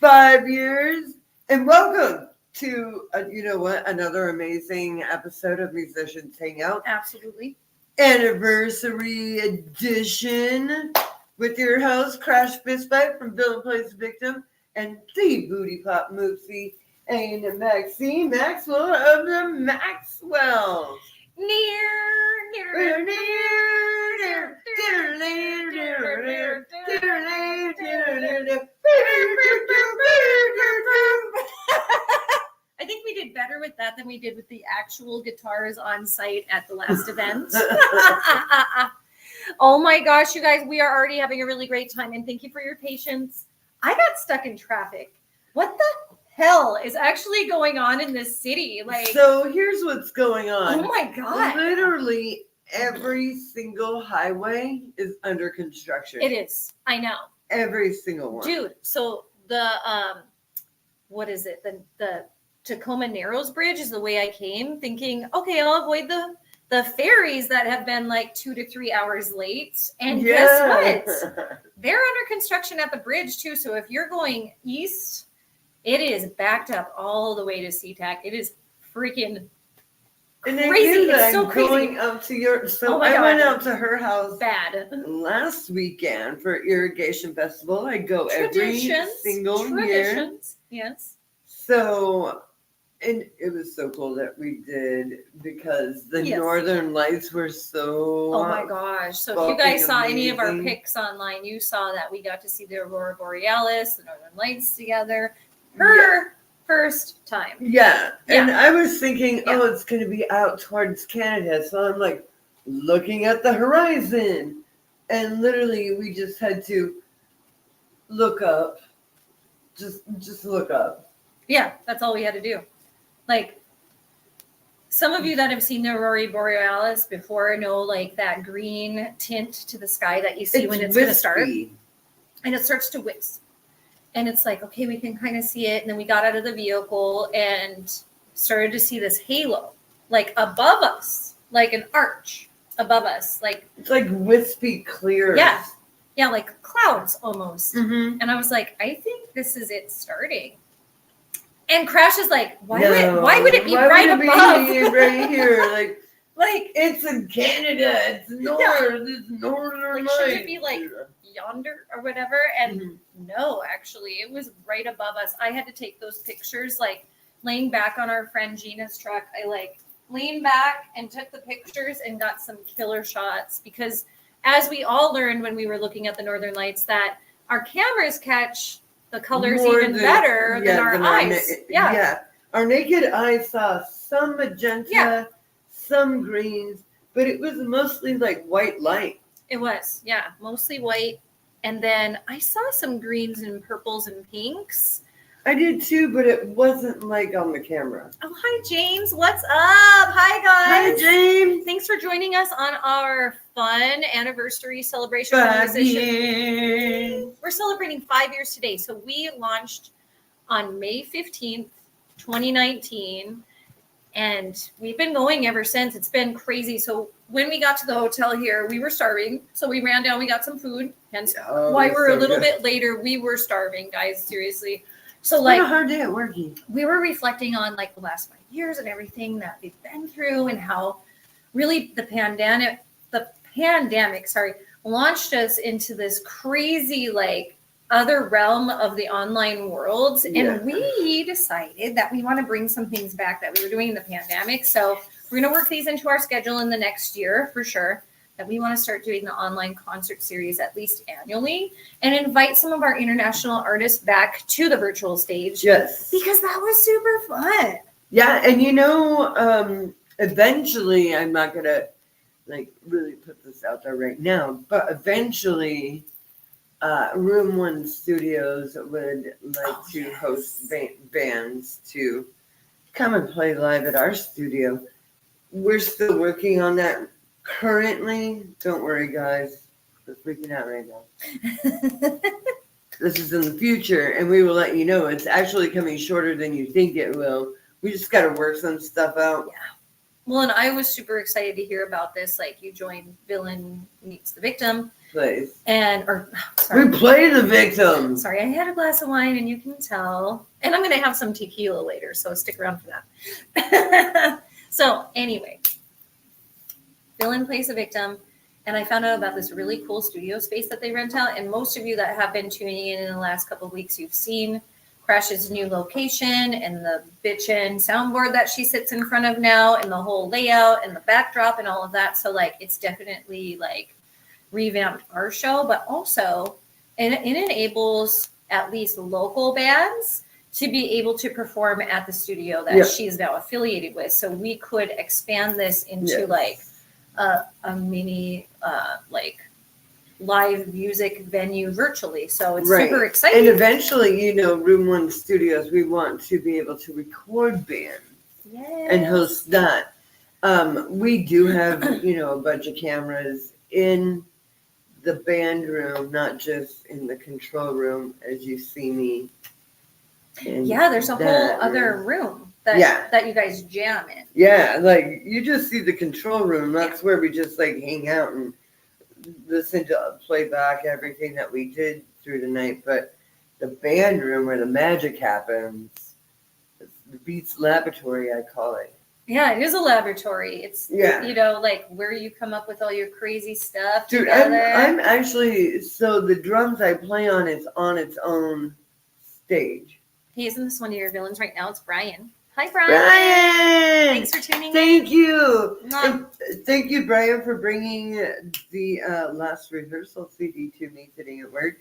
5 years, and welcome to another amazing episode of Musicians Hangout. Absolutely. Anniversary edition with your host, Crash Fistfight from Villain Plays Victim, and the Booty Pop Moosey, and Maxine Maxwell of the Maxwells. I think we did better with that than we did with the actual guitars on site at the last event. Oh my gosh, you guys, we are already having a really great time, and thank you for your patience. I got stuck in traffic. What the hell is actually going on in this city? So here's what's going on. Oh my God. Literally every single highway is under construction. It is. I know. Every single one. Dude, so the what is it? The Tacoma Narrows Bridge is the way I came, thinking, okay, I'll avoid the ferries that have been like 2 to 3 hours late. And guess what? They're under construction at the bridge too. So if you're going east, it is backed up all the way to SeaTac. It is freaking crazy. It's so crazy. Going up to your, so I went out to her house last weekend for Irrigation Festival. I go every single year. Yes. So, and it was so cool that we did, because the Northern Lights were so. Oh my gosh. So if you guys saw any of our pics online, you saw that we got to see the Aurora Borealis, the Northern Lights together. Her first time. Yeah. And I was thinking, it's going to be out towards Canada. So I'm like looking at the horizon. And literally we just had to look up. Just look up. Yeah, that's all we had to do. Like, some of you that have seen the Aurora Borealis before know, like, that green tint to the sky that you see when it's going to start. And it starts to wisp. And it's like, okay, we can kind of see it. And then we got out of the vehicle and started to see this halo, like above us, like an arch above us. Like, it's like wispy clear. Yeah. Yeah, like clouds almost. Mm-hmm. And I was like, I think this is it starting. And Crash is like, why would it be right above? Right here, like it's in Canada. It's north. It's northern. Like, should it be like yonder or whatever? And no, actually, it was right above us. I had to take those pictures, like laying back on our friend Gina's truck. I like leaned back and took the pictures and got some killer shots, because as we all learned when we were looking at the Northern Lights, that our cameras catch the colors even better than our eyes. Our naked eye saw some magenta, some greens, but it was mostly like white light. It was, mostly white. And then I saw some greens and purples and pinks. I did too, but it wasn't like on the camera. Oh, hi, James. What's up? Hi, guys. Hi, James. Thanks for joining us on our fun anniversary celebration. 5 years. We're celebrating 5 years today. So we launched on May 15th, 2019. And we've been going ever since. It's been crazy. So when we got to the hotel here, we were starving. So we ran down, we got some food. Hence why we're a little bit later. We were starving, guys. Seriously. So it's been a hard day at working. We were reflecting on like the last 5 years and everything that we've been through, and how really the pandemic, launched us into this crazy like other realm of the online world. And we decided that we want to bring some things back that we were doing in the pandemic. So we're going to work these into our schedule in the next year for sure. That we want to start doing the online concert series at least annually, and invite some of our international artists back to the virtual stage. Yes. Because that was super fun. Yeah. And eventually, I'm not going to like really put this out there right now, but eventually Room One Studios would like to host bands to come and play live at our studio. We're still working on that. Currently, don't worry, guys. We're freaking out right now. This is in the future, and we will let you know. It's actually coming shorter than you think it will. We just got to work some stuff out. Yeah. Well, and I was super excited to hear about this. Like, you joined Villain Meets the Victim. place. Sorry. We play the victims. Sorry, I had a glass of wine and you can tell. And I'm going to have some tequila later, so stick around for that. So anyway, villain plays a victim. And I found out about this really cool studio space that they rent out. And most of you that have been tuning in the last couple of weeks, you've seen Crash's new location and the bitchin' soundboard that she sits in front of now and the whole layout and the backdrop and all of that. So like, it's definitely like revamped our show, but also it enables at least local bands to be able to perform at the studio that she's now affiliated with. So we could expand this into like a mini like live music venue virtually. So it's super exciting. And eventually, Room One Studios, we want to be able to record bands and host that. We do have, a bunch of cameras in the band room, not just in the control room, as you see me. There's a whole other room that you guys jam in. Yeah, like you just see the control room. That's where we just like hang out and listen to play back everything that we did through the night. But the band room where the magic happens, the Beats Laboratory, I call it. Yeah, it is a laboratory. It's like where you come up with all your crazy stuff. Dude, I'm actually, so the drums I play on is on its own stage. Hey, isn't this one of your villains right now? It's Brian. Hi, Brian. Brian! Thanks for tuning in. Thank you. And thank you, Brian, for bringing the last rehearsal CD to me today at work.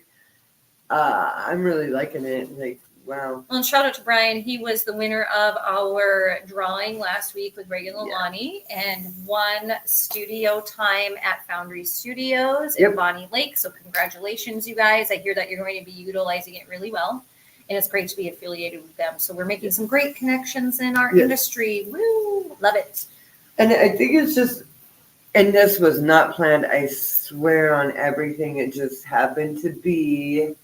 I'm really liking it. Like, wow. Well, and shout out to Brian. He was the winner of our drawing last week with Reagan Lalani and won studio time at Foundry Studios in Bonnie Lake. So congratulations, you guys. I hear that you're going to be utilizing it really well. And it's great to be affiliated with them. So we're making some great connections in our industry. Woo! Love it. And I think it's just, and this was not planned, I swear on everything. It just happened to be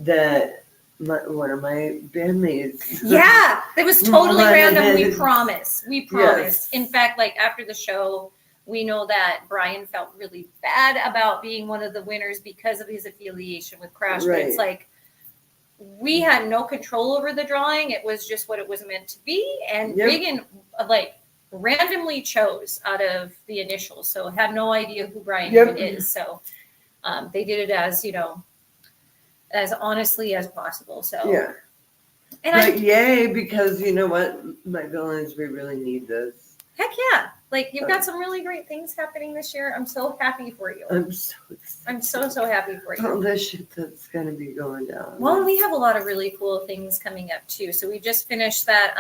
that one of my bandmates. Yeah, it was totally random. We promise. Yes. In fact, like after the show, we know that Brian felt really bad about being one of the winners because of his affiliation with Crash. But it's like, we had no control over the drawing. It was just what it was meant to be. And Reagan like randomly chose out of the initials. So had no idea who Brian even is. So they did it as, as honestly as possible. So yay, because you know what? My villains, we really need this. Heck yeah. Like you've got some really great things happening this year. I'm so happy for you. I'm so excited. I'm so happy for you. All this shit that's gonna be going down. Well, we have a lot of really cool things coming up too. So we just finished that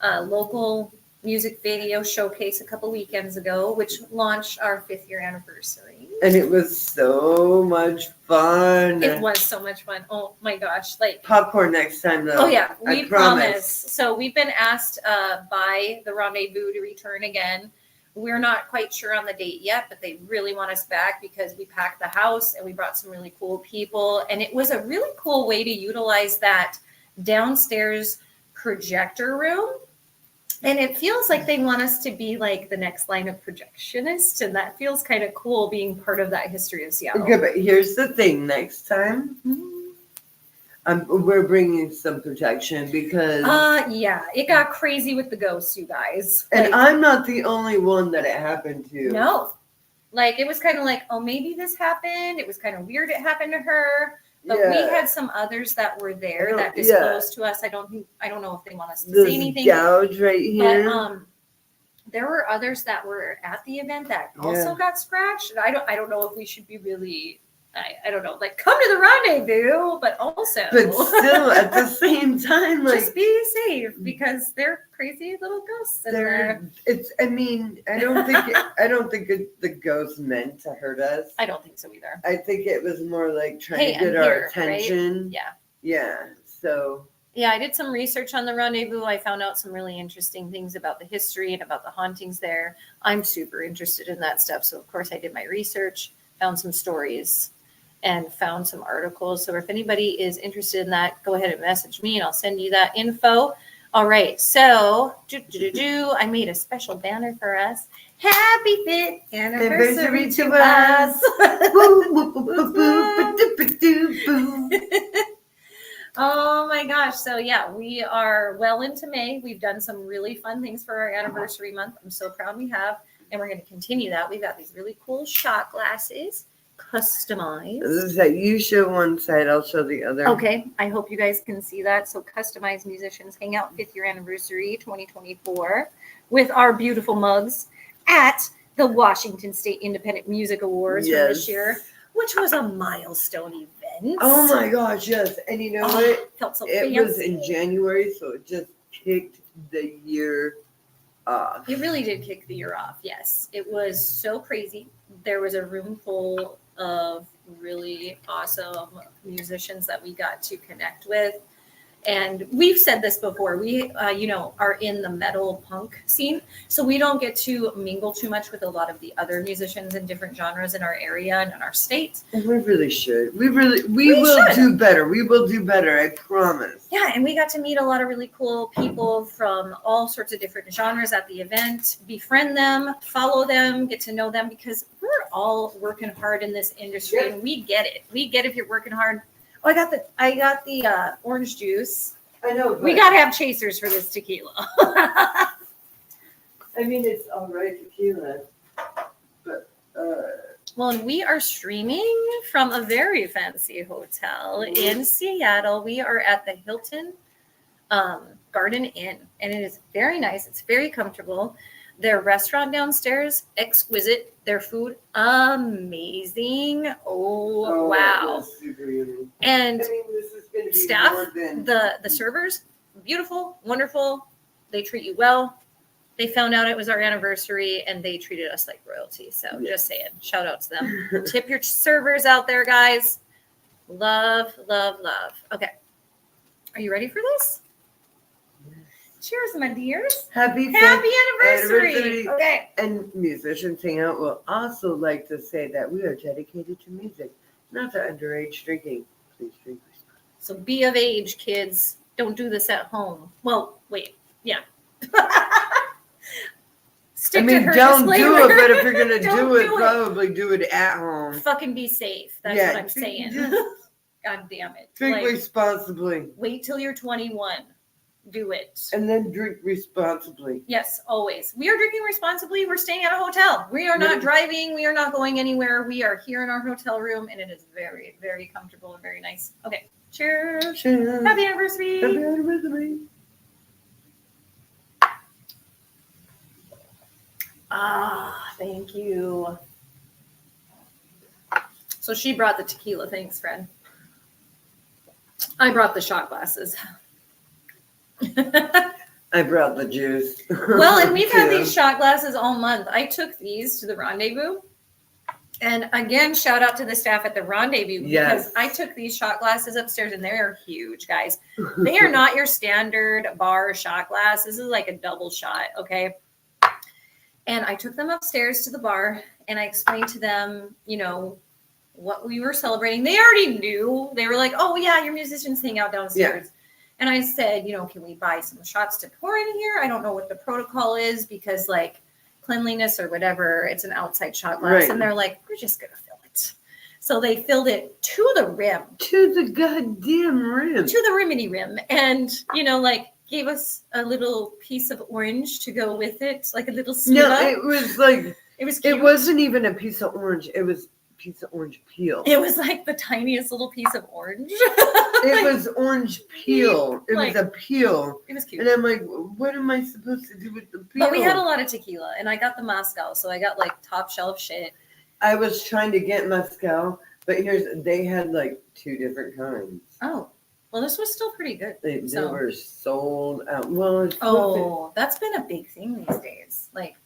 local music video showcase a couple weekends ago, which launched our 5th year anniversary. And it was so much fun. It was so much fun. Oh my gosh. Like popcorn next time though. Oh yeah, we promise. So we've been asked by the Rendezvous to return again. We're not quite sure on the date yet, but they really want us back because we packed the house and we brought some really cool people. And it was a really cool way to utilize that downstairs projector room. And it feels like they want us to be like the next line of projectionists. And that feels kind of cool being part of that history of Seattle. Okay, but here's the thing. Next time, we're bringing some protection because... it got crazy with the ghosts, you guys. And like, I'm not the only one that it happened to. No. Like, it was kind of like, oh, maybe this happened. It was kind of weird it happened to her. But we had some others that were there that disclosed to us. I don't know if they want us to say anything. Gouge right here. But there were others that were at the event that also got scratched. And I don't know if we should be really, I don't know, like come to the rendezvous, but also. But still, at the same time, like just be safe because they're crazy little ghosts in there. I mean, I don't think the ghost meant to hurt us. I don't think so either. I think it was more like trying to get our attention. Right? Yeah. So. Yeah, I did some research on the rendezvous. I found out some really interesting things about the history and about the hauntings there. I'm super interested in that stuff. So of course I did my research, found some stories, and found some articles. So if anybody is interested in that, go ahead and message me and I'll send you that info. All right. So I made a special banner for us. Happy 5th anniversary to to us. Woo, woo, woo, woo, woo, ba-doo, ba-doo, boo. Oh my gosh. So yeah, we are well into May. We've done some really fun things for our anniversary month. I'm so proud we have. And we're going to continue that. We've got these really cool shot glasses, customized. This is that you show one side, I'll show the other. Okay, I hope you guys can see that. So customized musicians Hangout 5th year anniversary 2024 with our beautiful mugs at the Washington State Independent Music Awards from this year, which was a milestone event. Oh my gosh, yes. And you know what? Felt so It fancy. was in January, so it just kicked the year off. It really did kick the year off. Yes, it was so crazy. There was a room full of really awesome musicians that we got to connect with. And we've said this before, we, are in the metal punk scene. So we don't get to mingle too much with a lot of the other musicians in different genres in our area and in our state. And we really should. We will should. do better. We will do better. I promise. Yeah, and we got to meet a lot of really cool people from all sorts of different genres at the event, befriend them, follow them, get to know them, because we're all working hard in this industry, and we get it. We get if you're working hard. Oh, I got the orange juice. I know. We got to have chasers for this tequila. I mean, it's all right tequila, but Well, and we are streaming from a very fancy hotel in Seattle. We are at the Hilton Garden Inn, and it is very nice. It's very comfortable. Their restaurant downstairs, exquisite. Their food, amazing. Oh wow. that's super yummy. And I mean, this is going to be staff, more than the servers, beautiful, wonderful. They treat you well. They found out it was our anniversary and they treated us like royalty. So just saying, shout out to them. Tip your servers out there, guys. Love, love, love. Okay. Are you ready for this? Cheers, my dears. Happy Anniversary. Okay. And Musicians Hangout will also like to say that we are dedicated to music, not to underage drinking. Please drink responsibly. So be of age, kids. Don't do this at home. Well, wait. Yeah. Stick to her don't disclaimer. do it, but if you're going to Don't do it, do it. probably do it at home. Fucking be safe. That's Yeah, what I'm saying. just God damn it. Drink Like, responsibly. wait till you're 21. Do it. And then drink responsibly. Yes, always. We are drinking responsibly. We're staying at a hotel. We are not driving. We are not going anywhere. We are here in our hotel room, and it is very, very comfortable and very nice. Okay. Cheers. Cheers. Happy anniversary. Happy anniversary. Ah, thank you. So she brought the tequila. Thanks, Fred. I brought the shot glasses. I brought the juice. Well, and we've had these shot glasses all month. I took these to the rendezvous. And again, shout out to the staff at the rendezvous because I took these shot glasses upstairs and they are huge, guys. They are not your standard bar shot glass. This is like a double shot, okay? And I took them upstairs to the bar and I explained to them, what we were celebrating. They already knew. They were like, oh, yeah, your musicians hang out downstairs. Yeah. And I said, can we buy some shots to pour in here? I don't know what the protocol is because, like, cleanliness or whatever, it's an outside shot glass. Right. And they're like, we're just going to fill it. So they filled it to the rim. To the goddamn rim. To the rimity rim. And, gave us a little piece of orange to go with it, like a little sniff. No, it was like, it was cute. It wasn't even a piece of orange. It was piece of orange peel. It was like the tiniest little piece of orange. It was orange peel. It was a peel. It was cute. And I'm like, what am I supposed to do with the peel? But we had a lot of tequila, and I got the mezcal, so I got like top shelf shit. I was trying to get mezcal, but they had like 2 different kinds. Oh, well, this was still pretty good. They were sold out. Well, that's been a big thing these days. Like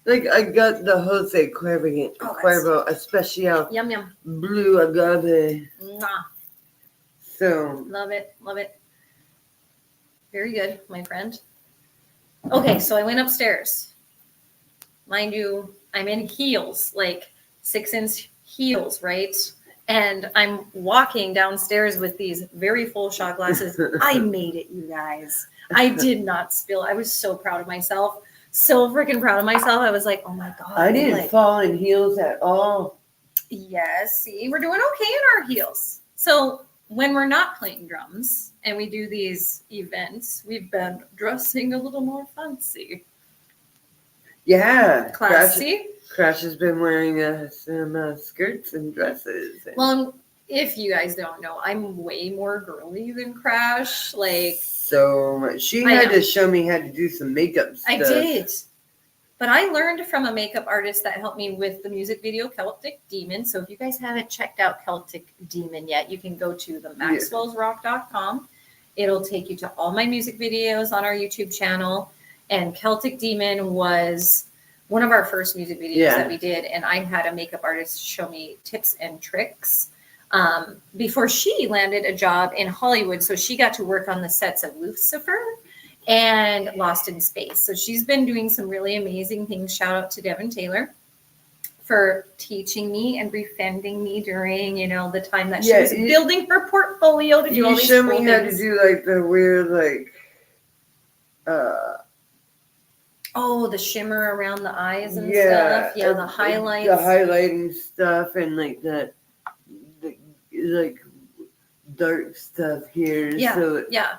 I got the Jose Cuervo Especial Yum yum Blue Agave. Mwah. So love it. Very good, my friend. Okay, so I went upstairs. Mind you, I'm in heels, like 6-inch heels, right? And I'm walking downstairs with these very full shot glasses. I made it, you guys. I did not spill. I was so proud of myself. so freaking proud of myself. I was like, oh my God. I didn't like, fall in heels at all. yes, see, we're doing okay in our heels. So when we're not playing drums and we do these events, we've been dressing a little more fancy. Yeah. Classy. Crash has been wearing some skirts and dresses. And Well, if you guys don't know, I'm way more girly than Crash. Like, so much. She I had know. to show me how to do some makeup stuff. I did. But I learned from a makeup artist that helped me with the music video Celtic Demon. So if you guys haven't checked out Celtic Demon yet, you can go to the maxwellsrock.com. It'll take you to all my music videos on our YouTube channel. And Celtic Demon was one of our first music videos that we did. And I had a makeup artist show me tips and tricks before she landed a job in Hollywood. So she got to work on the sets of Lucifer and Lost in Space. So she's been doing some really amazing things. Shout out to Devin Taylor for teaching me and befriending me during, the time that she was building her portfolio to do all these cool things. You showed me how things. to do like the weird the shimmer around the eyes and stuff. Yeah, the highlights. The highlighting stuff and like the like dark stuff here. Yeah, so yeah.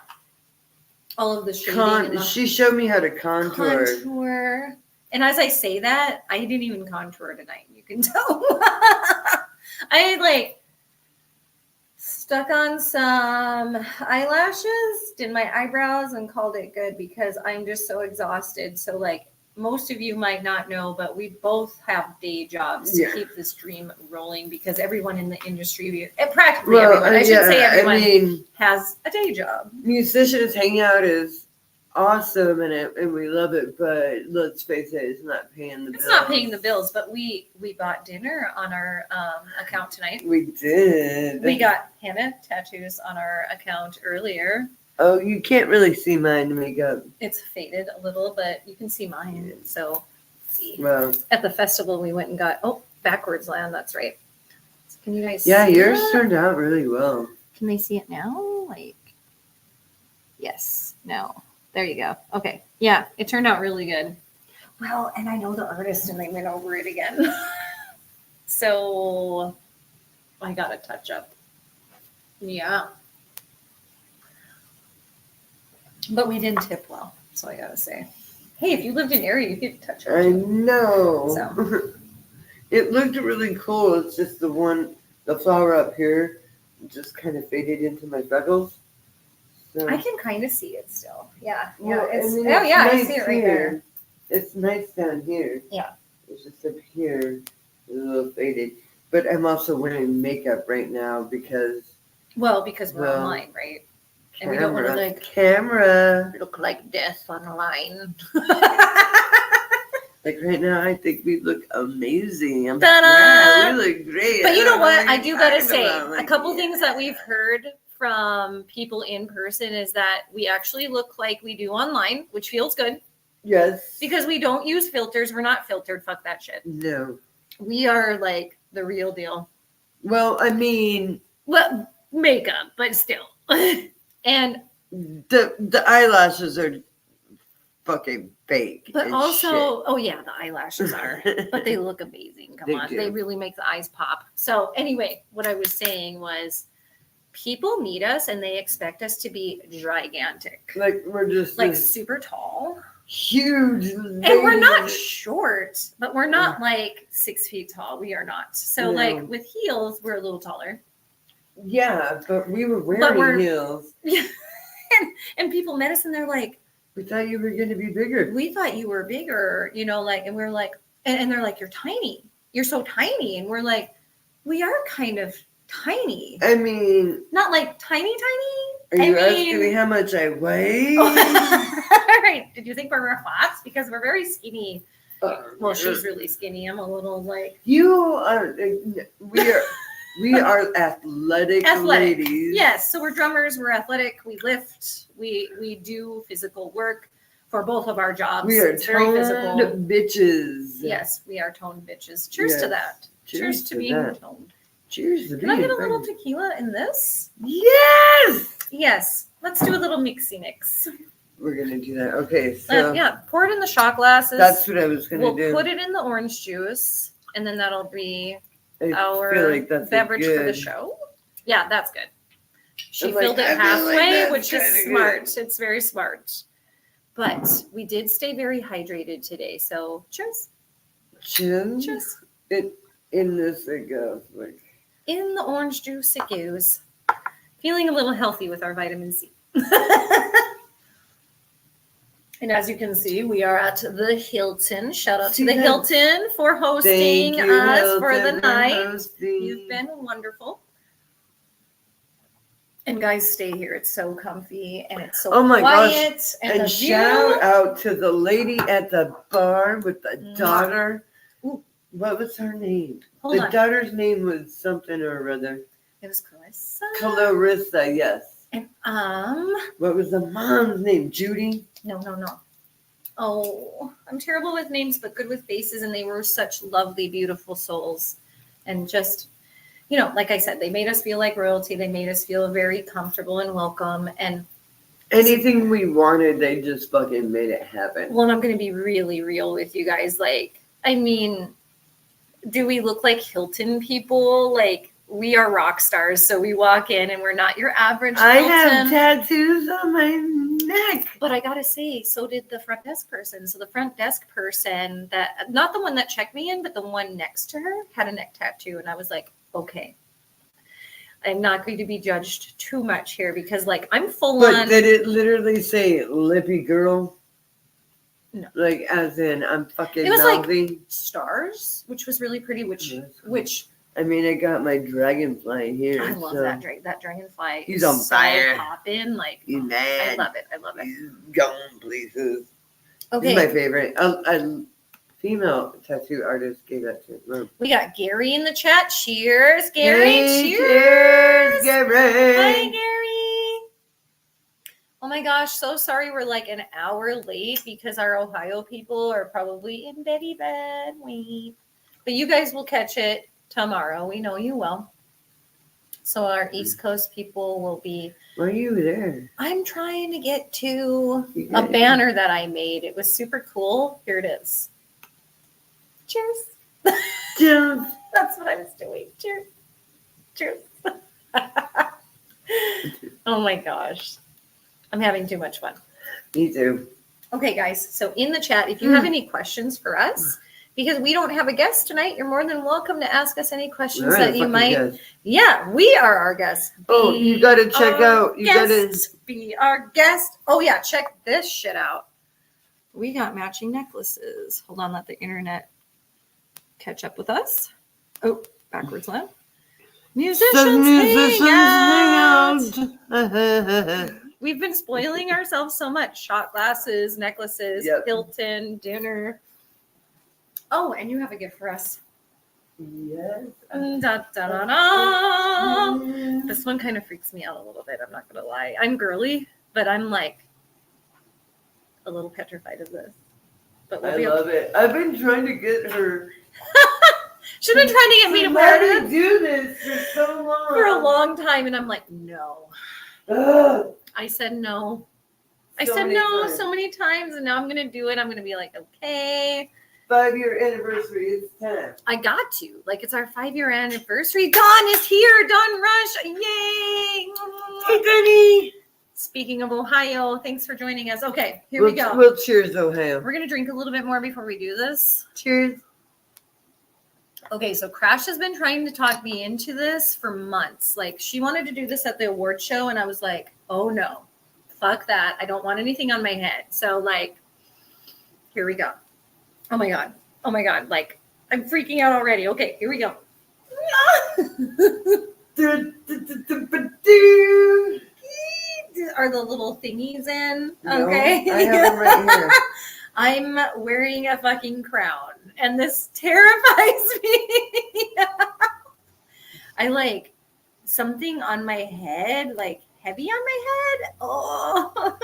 All of the shading. She showed me how to contour. And as I say that, I didn't even contour tonight. You can tell. I stuck on some eyelashes, did my eyebrows, and called it good because I'm just so exhausted. So most of you might not know, but we both have day jobs to keep this dream rolling because everyone in the industry, practically everyone, I should say everyone has a day job. Musicians Hangout is awesome and we love it, but let's face it, it's not paying the bills. It's not paying the bills, but we bought dinner on our account tonight. We did. We got henna tattoos on our account earlier. Oh, you can't really see mine makeup. It's faded a little, but you can see mine. So, see. Well, at the festival, we went and got backwards land. That's right. So can you guys? Yeah, see yours that? turned out really well. Can they see it now? Yes. No. There you go. Okay. Yeah, it turned out really good. Well, and I know the artist, and they went over it again. So I got a touch up. Yeah. But we didn't tip well, so I gotta say. Hey, if you lived in area, you could touch up. I know. So. It looked really cool. It's just the flower up here just kind of faded into my freckles. So. I can kind of see it still. Yeah. Well, Yeah. it's nice I see it right here. there. It's nice down here. Yeah. It's just up here, a little faded. But I'm also wearing makeup right now because. Because we're online, right? And we don't want to camera look like death online. Right now, I think we look amazing. We look great. But you know what? I do gotta say, a couple things that we've heard from people in person is that we actually look like we do online, which feels good. Yes. Because we don't use filters. We're not filtered. Fuck that shit. No. We are the real deal. Well, I mean. Well, makeup, but still. And the eyelashes are fucking fake. But also, the eyelashes are, but they look amazing. Come on. They really make the eyes pop. So anyway, what I was saying was people meet us and they expect us to be gigantic. We're just super tall. Huge. And we're not short, but we're not 6 feet tall. We are not. So with heels, we're a little taller. Yeah, but we were wearing heels. Yeah. and people met us and they're like, we thought you were going to be bigger. We thought you were bigger, and we're like, and they're like, you're tiny. You're so tiny. And we're like, we are kind of tiny. I mean. Not tiny. Are you asking me how much I weigh? All right. Did you think we were flats? Because we're very skinny. Well, she's really skinny. I'm a little You are, we are athletic ladies. Yes. So we're drummers. We're athletic. We lift. We do physical work for both of our jobs. We are toned bitches. Yes, we are toned bitches. Cheers to that. Cheers to being toned. Cheers to being Can I get a little tequila in this? Yes. Yes. Let's do a little mixy mix. we're gonna do that. Okay, so Yeah, pour it in the shot glasses. that's what I was gonna We'll do. put it in the orange juice, and then that'll be I feel our like that's a beverage for the good- show. Yeah, that's good. She I'm like, filled it I feel like halfway, that's which is kinda smart. good. It's very smart. But we did stay very hydrated today. So cheers. Chin. Cheers. In this it goes. Like, In the orange juice it goes. Feeling a little healthy with our vitamin C. And as you can see, we are at the Hilton. Shout out to the Hilton for hosting thank you, us for Hilton, the night. hosting. You've been wonderful. And guys, stay here. It's so comfy and it's so Oh my quiet. gosh. And, And the shout view. out to the lady at the bar with the Mwah. daughter. Ooh. What was her name? Hold The on. daughter's name was something or other. It was Clarissa. Clarissa, yes. And What was the mom's name? Judy? no. Oh, I'm terrible with names, but good with faces, and they were such lovely, beautiful souls. And just, you know, like I said, they made us feel like royalty. They made us feel very comfortable and welcome. And Anything we wanted, they just fucking made it happen. well, and I'm going to be really real with you guys. Like, I mean, do we look like Hilton people? Like, we are rock stars, so we walk in and we're not your average I Hilton. have tattoos on my neck. But I gotta say, so did the front desk person. So the front desk person, that not the one that checked me in, but the one next to her, had a neck tattoo, and I was like, okay, I'm not going to be judged too much here because, like, I'm full But on. did it literally say lippy girl? No. Like, as in, I'm fucking It was like- mouthy? Stars, which was really pretty. Which Yes. I mean, I got my dragonfly here. I love so that dragonfly. He's is on so fire. Poppin', like, He's I mad. love it. I love it. He's going places. Okay, He's my favorite. A female tattoo artist gave that to me. we got Gary in the chat. Cheers, Gary. Hey, cheers. Gary. Hi, Gary. Oh my gosh, so sorry we're like an hour late because our Ohio people are probably in beddy bed. But you guys will catch it tomorrow. We know you will. So our East Coast people will be. Why are you there? I'm trying to get to You a got- banner that I made. It was super cool. Here it is. Cheers. Jump. That's what I was doing. Cheers. Cheers. Oh my gosh. I'm having too much fun. Me too. Okay, guys. So in the chat, if you have any questions for us, because we don't have a guest tonight, you're more than welcome to ask us any questions All right, that you fucking might. guess. Yeah, we are our guest. Oh, you gotta check our out. You gotta. guest. Be our guest. Oh yeah, check this shit out. We got matching necklaces. Hold on, let the internet catch up with us. Oh, backwards left. Musicians, hang out. We've been spoiling ourselves so much. Shot glasses, necklaces, Yep. Hilton, dinner. Oh, and you have a gift for us. Yes. Da, da, da, da. This one kind of freaks me out a little bit. I'm not going to lie. I'm girly, but I'm like a little petrified of this. But we'll I be love it. I've been trying to get her. She's been trying to get me to let wear me it do this for so long. for a long time, and I'm like, no. Ugh. I said no. I So said many no times. so many times, and now I'm going to do it. I'm going to be like, okay. 5-year anniversary is time. I got to. Like, it's our 5-year anniversary. Dawn is here. Dawn Rush. Yay. Hey, Danny. Speaking of Ohio, thanks for joining us. Okay, here we go. Well, cheers, Ohio. We're going to drink a little bit more before we do this. Cheers. Okay, so Crash has been trying to talk me into this for months. Like, she wanted to do this at the award show, and I was like, oh no, fuck that. I don't want anything on my head. So, like, here we go. Oh my God. Oh my God. Like, I'm freaking out already. Okay, here we go. Are the little thingies in? No, Okay. I have them right here. I'm wearing a fucking crown, and this terrifies me. I like something on my head, like heavy on my head. Oh,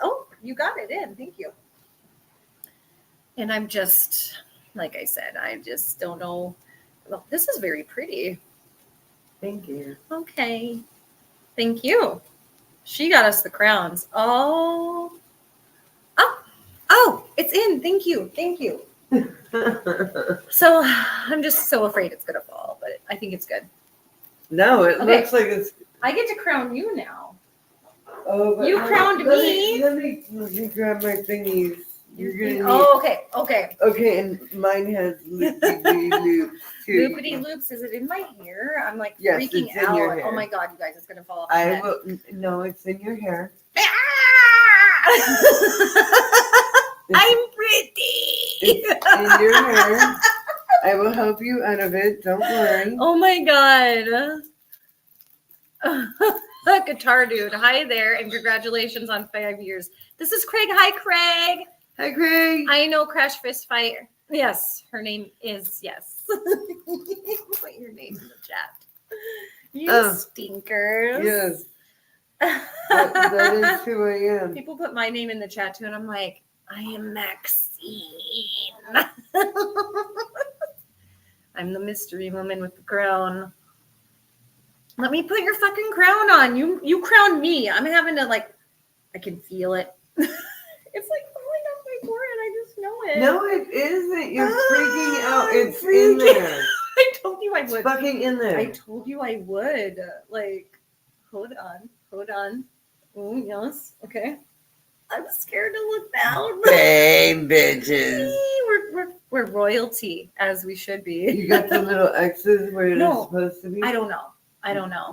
oh, you got it in. Thank you. And I'm just, like I said, I just don't know. Well, this is very pretty. Thank you. Okay. Thank you. She got us the crowns. Oh, it's in. Thank you. Thank you. So I'm just so afraid it's gonna fall, but I think it's good. No, it Okay. looks like it's. I get to crown you now. Oh, but You crowned me. Let me grab my thingies. You're gonna need. Oh, okay. Okay, and mine has loopy loops too. Loopity loops. Is it in my hair? I'm like Yes, freaking it's in your out. hair. Oh my god, you guys, it's gonna fall off my I head. will. No, it's in your hair. I'm pretty. It's in your hair. I will help you out of it. Don't worry. Oh my god. Guitar dude. Hi there, and congratulations on 5 years. This is Craig. Hi, Craig. Hi, Craig. I know Crash Fist Fight. Yes, her name is yes. Put your name in the chat. You stinkers. Yes. That is who I am. People put my name in the chat too, and I'm like, I am Maxine. I'm the mystery woman with the crown. Let me put your fucking crown on. You crown me. I'm having to I can feel it. It's like falling off my forehead. I just know it. No, it isn't. You're freaking out. It's in there. I told you I would. It's fucking in there. I told you I would. Hold on. Oh, yes. Okay. I'm scared to look down. Hey, bitches. We're royalty, as we should be. You got the little X's where it's No, supposed to be? I don't know.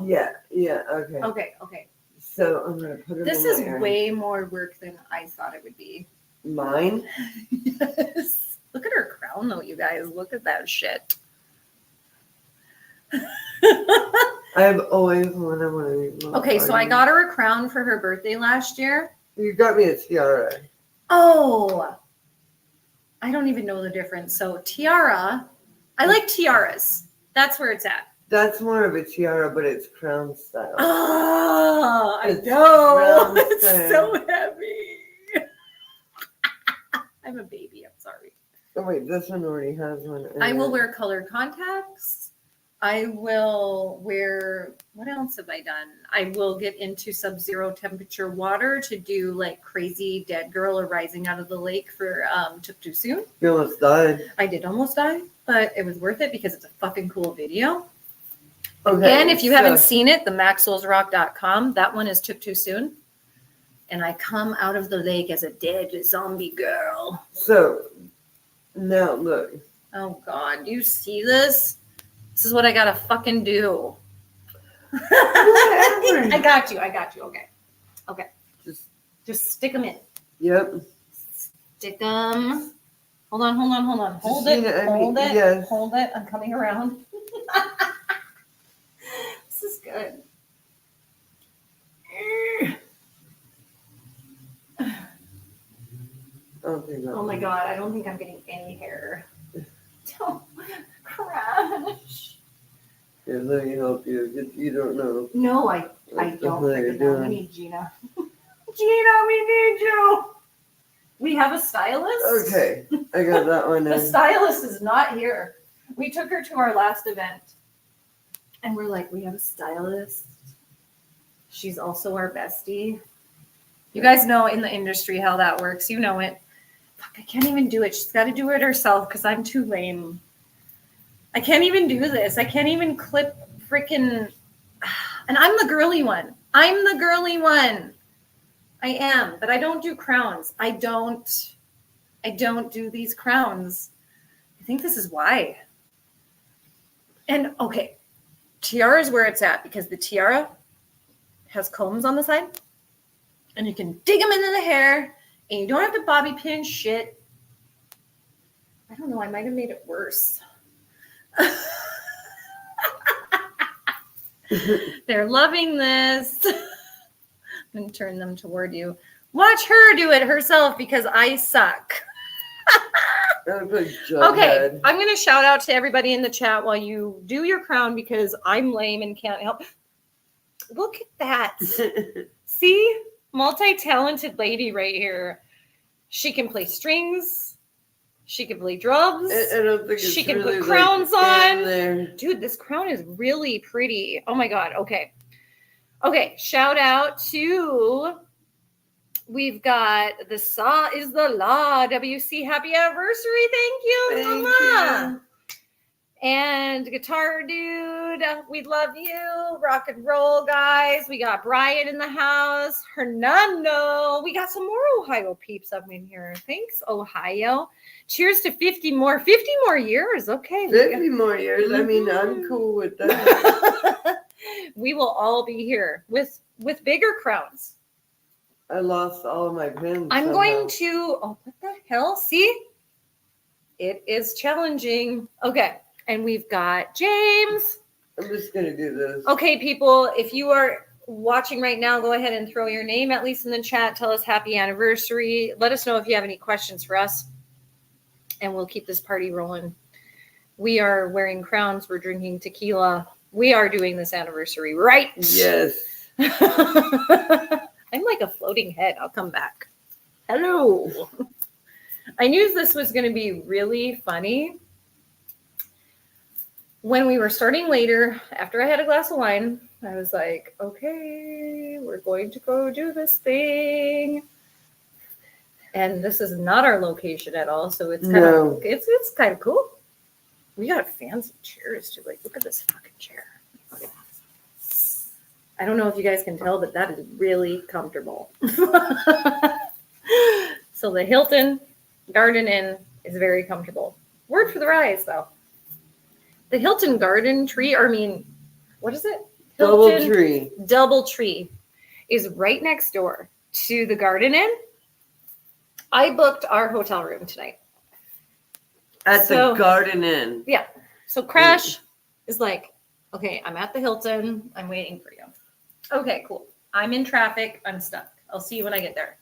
Yeah, okay. Okay. So I'm going to put it This in is my hair. way more work than I thought it would be. Mine? Yes. Look at her crown, though, you guys. Look at that shit. I've always wanted one of these. Okay, so I got her a crown for her birthday last year. You got me a tiara. Oh, I don't even know the difference. So tiara, I like tiaras. That's where it's at. That's more of a tiara, but it's crown style. Oh, I It's know. round It's style. so heavy. I'm a baby. I'm sorry. Oh wait, this one already has one. I will wear colored contacts. I will wear, what else have I done? I will get into sub-zero temperature water to do like crazy dead girl or rising out of the lake for Took Too Soon. You almost died. I did almost die, but it was worth it because it's a fucking cool video. Okay, Again, if you haven't seen it, the maxwellsrock.com, that one is Took Too Soon. And I come out of the lake as a dead zombie girl. So, now look. Oh God, do you see this? This is what I gotta fucking do. Whatever. I got you. Okay. Just stick them in. Yep. Stick them. Hold on. Hold Christina, it. yes. Hold it. I'm coming around. This is good. Oh my God, I don't think I'm getting any hair. Don't crash. Yeah, let me help you. You don't know. No, I What the don't hell are you freaking know. We doing? need Gina. Gina, we need you. We have a stylist. Okay, I got that one The in. stylist is not here. We took her to our last event. And we're like, we have a stylist. She's also our bestie. You guys know in the industry how that works. You know it. Fuck, I can't even do it. She's got to do it herself because I'm too lame. I can't even do this. I can't even clip freaking. And I'm the girly one. I am, but I don't do crowns. I don't do these crowns. I think this is why. And okay, tiara is where it's at because the tiara has combs on the side and you can dig them into the hair and you don't have to bobby pin shit. I don't know. I might have made it worse. They're loving this. I'm going to turn them toward you. Watch her do it herself because I suck. Okay, I'm going to shout out to everybody in the chat while you do your crown because I'm lame and can't help. Look at that. See? Multi-talented lady right here. She can play strings. She can play drums. I don't think it's She can really put crowns like in on. there. Dude, this crown is really pretty. Oh my God. Okay. Okay. Shout out to We've got the Saw is the Law WC happy anniversary. Thank you, Thank Mama. you. And Guitar Dude, we love you. Rock and roll, guys. We got Brian in the house. Hernando. We got some more Ohio peeps up in here. Thanks, Ohio. Cheers to 50 more years. Okay. 50 more years. I mean, I'm cool with that. We will all be here with bigger crowns. I lost all of my pins. I'm somehow. going to, oh, what the hell? See? It is challenging. Okay. And we've got James. I'm just going to do this. Okay, people, if you are watching right now, go ahead and throw your name at least in the chat. Tell us happy anniversary. Let us know if you have any questions for us. And we'll keep this party rolling. We are wearing crowns. We're drinking tequila. We are doing this anniversary right. Yes. I'm like a floating head. I'll come back. Hello. I knew this was going to be really funny. When we were starting later, after I had a glass of wine, I was like, okay, we're going to go do this thing. And this is not our location at all. So it's kind of it's kind of cool. We got fancy chairs too. Like, look at this fucking chair. I don't know if you guys can tell, but that is really comfortable. So the Hilton Garden Inn is very comfortable. Word for the rise, though. The Hilton Garden Tree, or I mean, what is it? Hilton Doubletree is right next door to the Garden Inn. I booked our hotel room tonight. At the Garden Inn. Yeah. So Crash is like, okay, I'm at the Hilton. I'm waiting for you. Okay, cool. I'm in traffic. I'm stuck. I'll see you when I get there.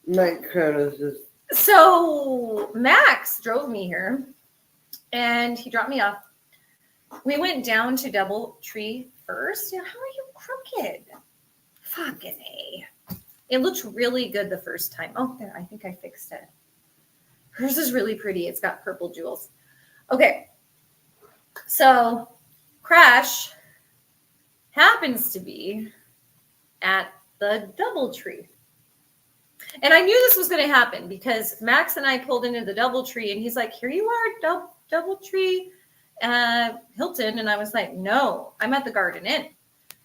My Kronos is. So Max drove me here. And he dropped me off. We went down to Doubletree first. How are you crooked? Fucking A. It looked really good the first time. Oh, there. I think I fixed it. Hers is really pretty. It's got purple jewels. Okay. So, Crash happens to be at the Doubletree. And I knew this was going to happen because Max and I pulled into the Doubletree and he's like, here you are, Doubletree Hilton. And I was like, no, I'm at the Garden Inn.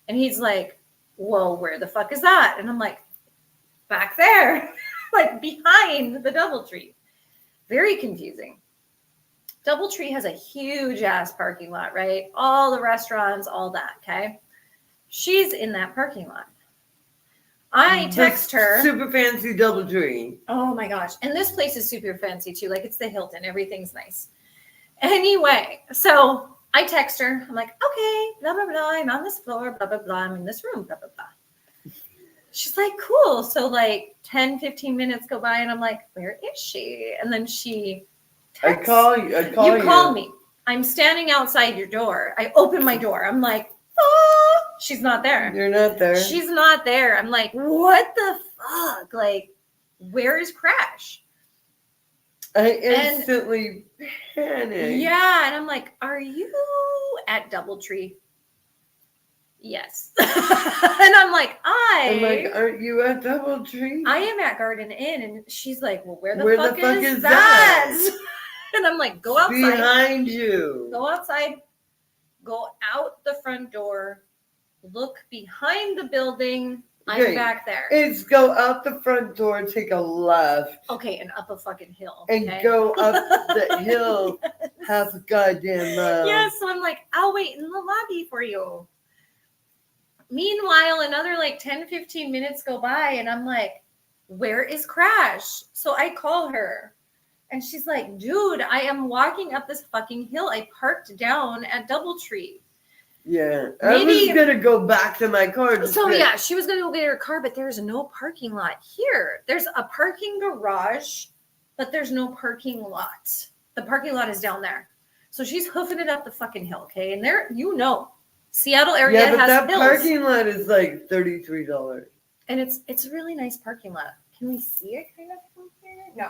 And he's like, well, where the fuck is that? And I'm like, back there, like behind the Doubletree. Very confusing. Doubletree has a huge ass parking lot, right? All the restaurants, all that, okay? She's in that parking lot. I text her. Super fancy Doubletree. Oh my gosh. And this place is super fancy too. Like it's the Hilton. Everything's nice. Anyway, so I text her. I'm like, okay, blah, blah, blah. I'm on this floor, blah, blah, blah. I'm in this room, blah, blah, blah. She's like, cool. So like 10, 15 minutes go by and I'm like, where is she? And then she texts. I call you. You call me. I'm standing outside your door. I open my door. I'm like, oh, she's not there. You're not there. She's not there. I'm like, what the fuck? Like, where is Crash? I instantly panicked. Yeah, and I'm like, are you at Doubletree? Yes. And I'm like, I'm like, aren't you at Doubletree? I am at Garden Inn. And she's like, well, where the fuck is that? that? And I'm like, go outside. Behind you. Go outside. Go out the front door. Look behind the building. I'm back there. It's go out the front door, take a left. Okay, and up a fucking hill. And go up the hill half a goddamn mile. Yeah, so I'm like, I'll wait in the lobby for you. Meanwhile, another like 10, 15 minutes go by and I'm like, where is Crash? So I call her and she's like, dude, I am walking up this fucking hill. I parked down at Doubletree. Yeah, I was going to go back to my car. So yeah, she was going to go get her car, but there's no parking lot here. There's a parking garage, but there's no parking lot. The parking lot is down there. So she's hoofing it up the fucking hill, okay? And there, Seattle area has hills. Yeah, but that parking lot is like $33. And it's a really nice parking lot. Can we see it kind of from here? No.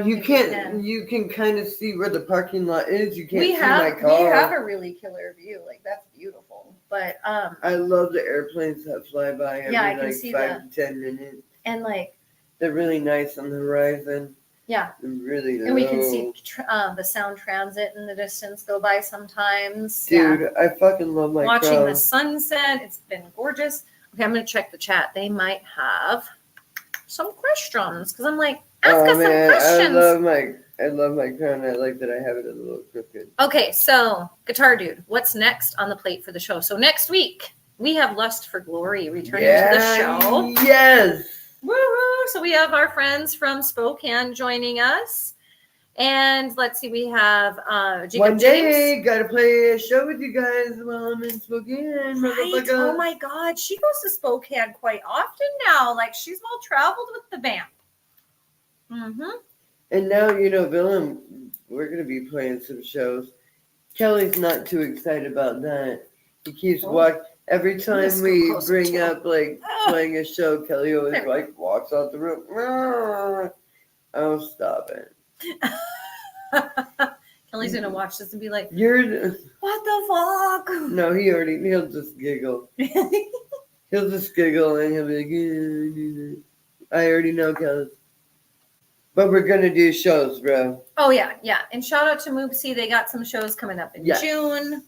You can't. You can kind of see where the parking lot is. You can't see my car. We have a really killer view. Like, that's beautiful. But I love the airplanes that fly by every Yeah, I can like see 5 to 10 minutes. and like They're really nice on the horizon. yeah, And really low. and we can see the Sound Transit in the distance go by sometimes. Dude, I fucking love my Watching the crow. sunset, it's been gorgeous. Okay, I'm gonna check the chat. They might have some questions because I'm like, ask us some questions. I love my crown. I like that I have it a little crooked. Okay, so Guitar Dude, what's next on the plate for the show? So next week we have Lust for Glory returning to the show. Yes. Woo-hoo! So we have our friends from Spokane joining us. And let's see, we have Jacob One day, James. gotta play a show with you guys while I'm in Spokane. Right. Oh my God. She goes to Spokane quite often now. Like she's well traveled with the band. Mm-hmm. And now, Bill, we're gonna be playing some shows. Kelly's not too excited about that. He keeps walking. Every time we bring up like playing a show, Kelly always like walks out the room. Oh, stop it. Kelly's gonna watch this and be like, "You're what the fuck?" No, he'll just giggle. He'll just giggle and he'll be like, I already know, Kelly. But we're gonna do shows, bro. Oh yeah. And shout out to Moopsy. They got some shows coming up in June.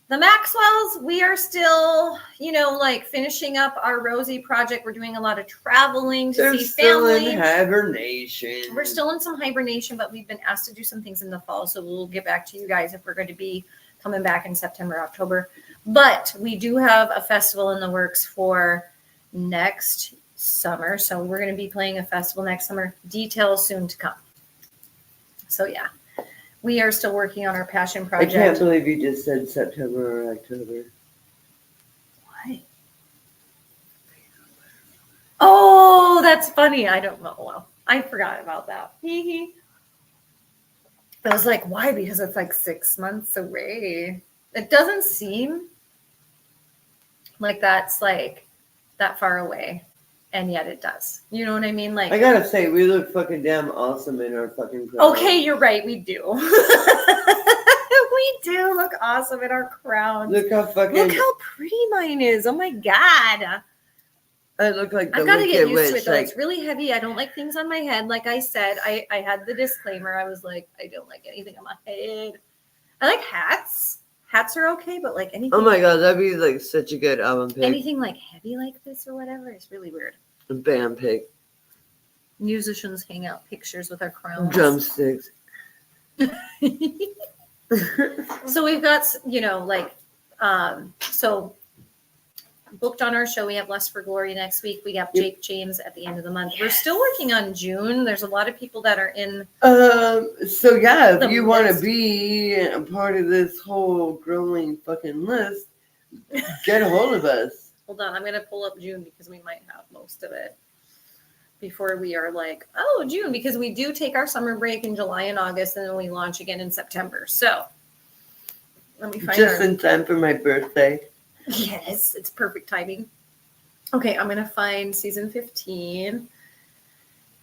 The Maxwells, we are still, like finishing up our Rosie project. We're doing a lot of traveling to see family. Still in hibernation. We're still in some hibernation, but we've been asked to do some things in the fall. So we'll get back to you guys if we're going to be coming back in September, October. But we do have a festival in the works for next summer. So we're going to be playing a festival next summer. Details soon to come. So yeah. We are still working on our passion project. I can't believe you just said September or October. What? Oh, that's funny. I don't know. Well, I forgot about that. I was like, why? Because it's like 6 months away. It doesn't seem like that's like that far away. And yet it does. You know what I mean? Like, I gotta say, we look fucking damn awesome in our fucking crowns. Okay, you're right. We do. We do look awesome in our crowns. Look how pretty mine is. Oh my God. I look like the I've got to get used to it though. Like, it's really heavy. I don't like things on my head. Like I said, I had the disclaimer. I was like, I don't like anything on my head. I like hats. Hats are okay, but like anything. Oh my God, that'd be like such a good album pick. Anything like heavy like this or whatever is really weird. A band pick. Musicians hang out pictures with our crowns. Drumsticks. So we've got, so booked on our show. We have Lust for Glory next week. We got Jake James at the end of the month. We're still working on June. There's a lot of people that are in. So yeah, if you want to be a part of this whole growing fucking list, get a hold of us. Hold on, I'm gonna pull up June because we might have most of it before we are like, oh, June, because we do take our summer break in July and August, and then we launch again in September. So let me find just in time for my birthday. Yes, it's perfect timing. Okay, I'm going to find season 15.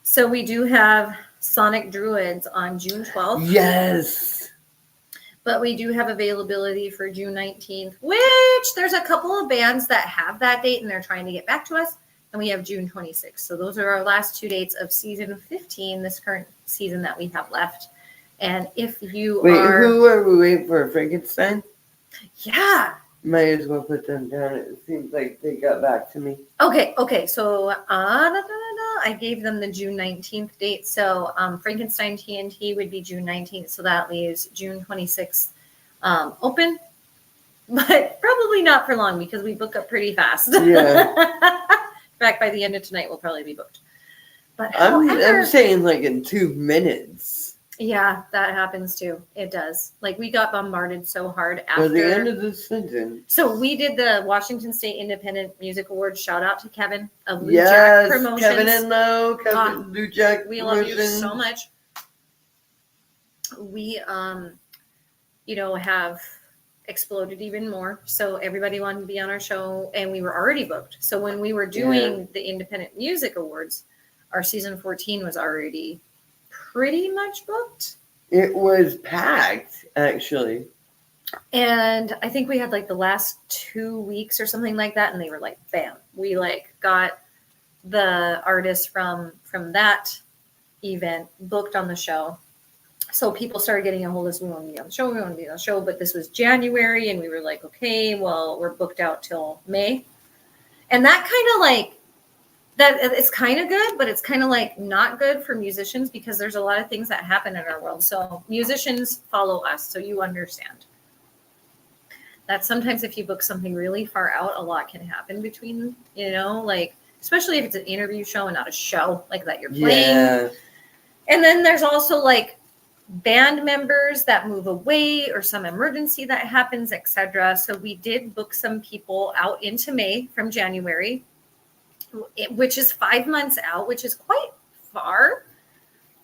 So we do have Sonic Druids on June 12th. Yes. But we do have availability for June 19th, which there's a couple of bands that have that date and they're trying to get back to us. And we have June 26th. So those are our last 2 dates of season 15, this current season that we have left. And if you who are we waiting for? Frankenstein? Yeah. Might as well put them down. It seems like they got back to me. Okay. So I gave them the June 19th date. So Frankenstein TNT would be June 19th. So that leaves June 26th open. But probably not for long because we book up pretty fast. Yeah. In fact, by the end of tonight, we'll probably be booked. But I'm saying like in 2 minutes. Yeah, that happens too. It does. Like we got bombarded so hard after By the end of the sentence. So we did the Washington State Independent Music Awards. Shout out to Kevin of Blue Jack Promotions. Kevin and Lo, Blue Jack. We love you so much. We have exploded even more. So everybody wanted to be on our show, and we were already booked. So when we were doing the Independent Music Awards, our season 14 was already pretty much booked. It was packed, actually. And I think we had like the last 2 weeks or something like that. And they were like, bam, we like got the artist from that event booked on the show. So people started getting a hold of us. We want to be on the show. We want to be on the show. But this was January. And we were like, okay, well, we're booked out till May. And that kind of like, that it's kind of good, but it's kind of like not good for musicians because there's a lot of things that happen in our world. So musicians follow us. So you understand that sometimes if you book something really far out, a lot can happen between, like, especially if it's an interview show and not a show like that you're playing. Yeah. And then there's also like band members that move away or some emergency that happens, etc. So we did book some people out into May from January, which is 5 months out, which is quite far.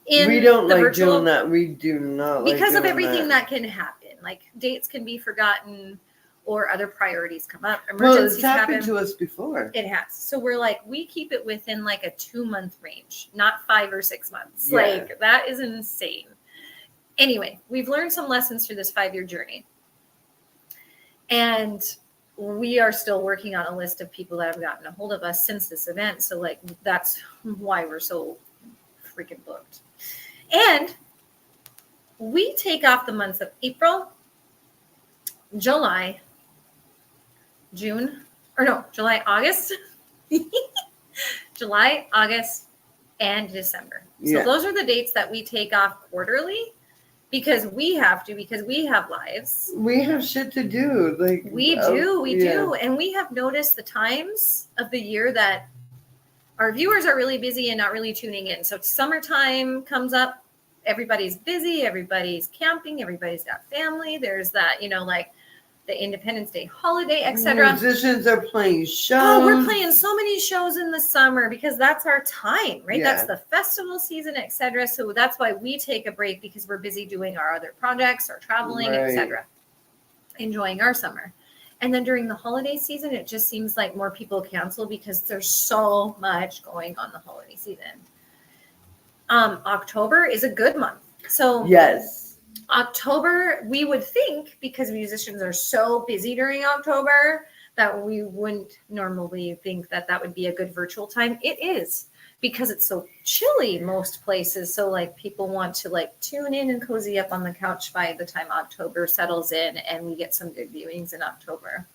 We don't like doing that. We do not like because of everything that can happen. Like dates can be forgotten or other priorities come up. Emergencies it's happened to us before. It has. So we're like, we keep it within like a 2-month range, not 5 or 6 months. Yeah. Like that is insane. Anyway, we've learned some lessons through this 5-year journey. And we are still working on a list of people that have gotten a hold of us since this event. So like, that's why we're so freaking booked. And we take off the months of April, July, August, July, August, and December. Yeah. So those are the dates that we take off quarterly because we have lives. We have shit to do. Like we do. And we have noticed the times of the year that our viewers are really busy and not really tuning in. So summertime comes up, everybody's busy, everybody's camping, everybody's got family. There's that, like the Independence Day holiday, etc. Musicians are playing shows. Oh, we're playing so many shows in the summer because that's our time, right? Yeah. That's the festival season, etc. So that's why we take a break because we're busy doing our other projects or traveling, Right. etc. Enjoying our summer. And then during the holiday season, it just seems like more people cancel because there's so much going on the holiday season. October is a good month. So yes. October, we would think because musicians are so busy during October that we wouldn't normally think that that would be a good virtual time. It is because it's so chilly most places. So like people want to like tune in and cozy up on the couch by the time October settles in and we get some good viewings in October.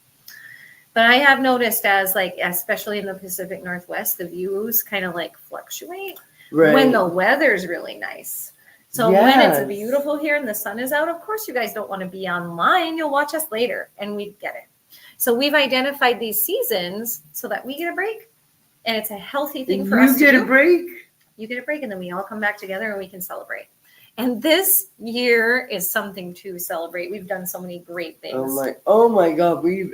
But I have noticed as like, especially in the Pacific Northwest, the views kind of like fluctuate when the weather's really nice. So when it's beautiful here and the sun is out, of course you guys don't want to be online. You'll watch us later and we get it. So we've identified these seasons so that we get a break and it's a healthy thing for us to do. You get a break? You get a break and then we all come back together and we can celebrate. And this year is something to celebrate. We've done so many great things. Oh my God. We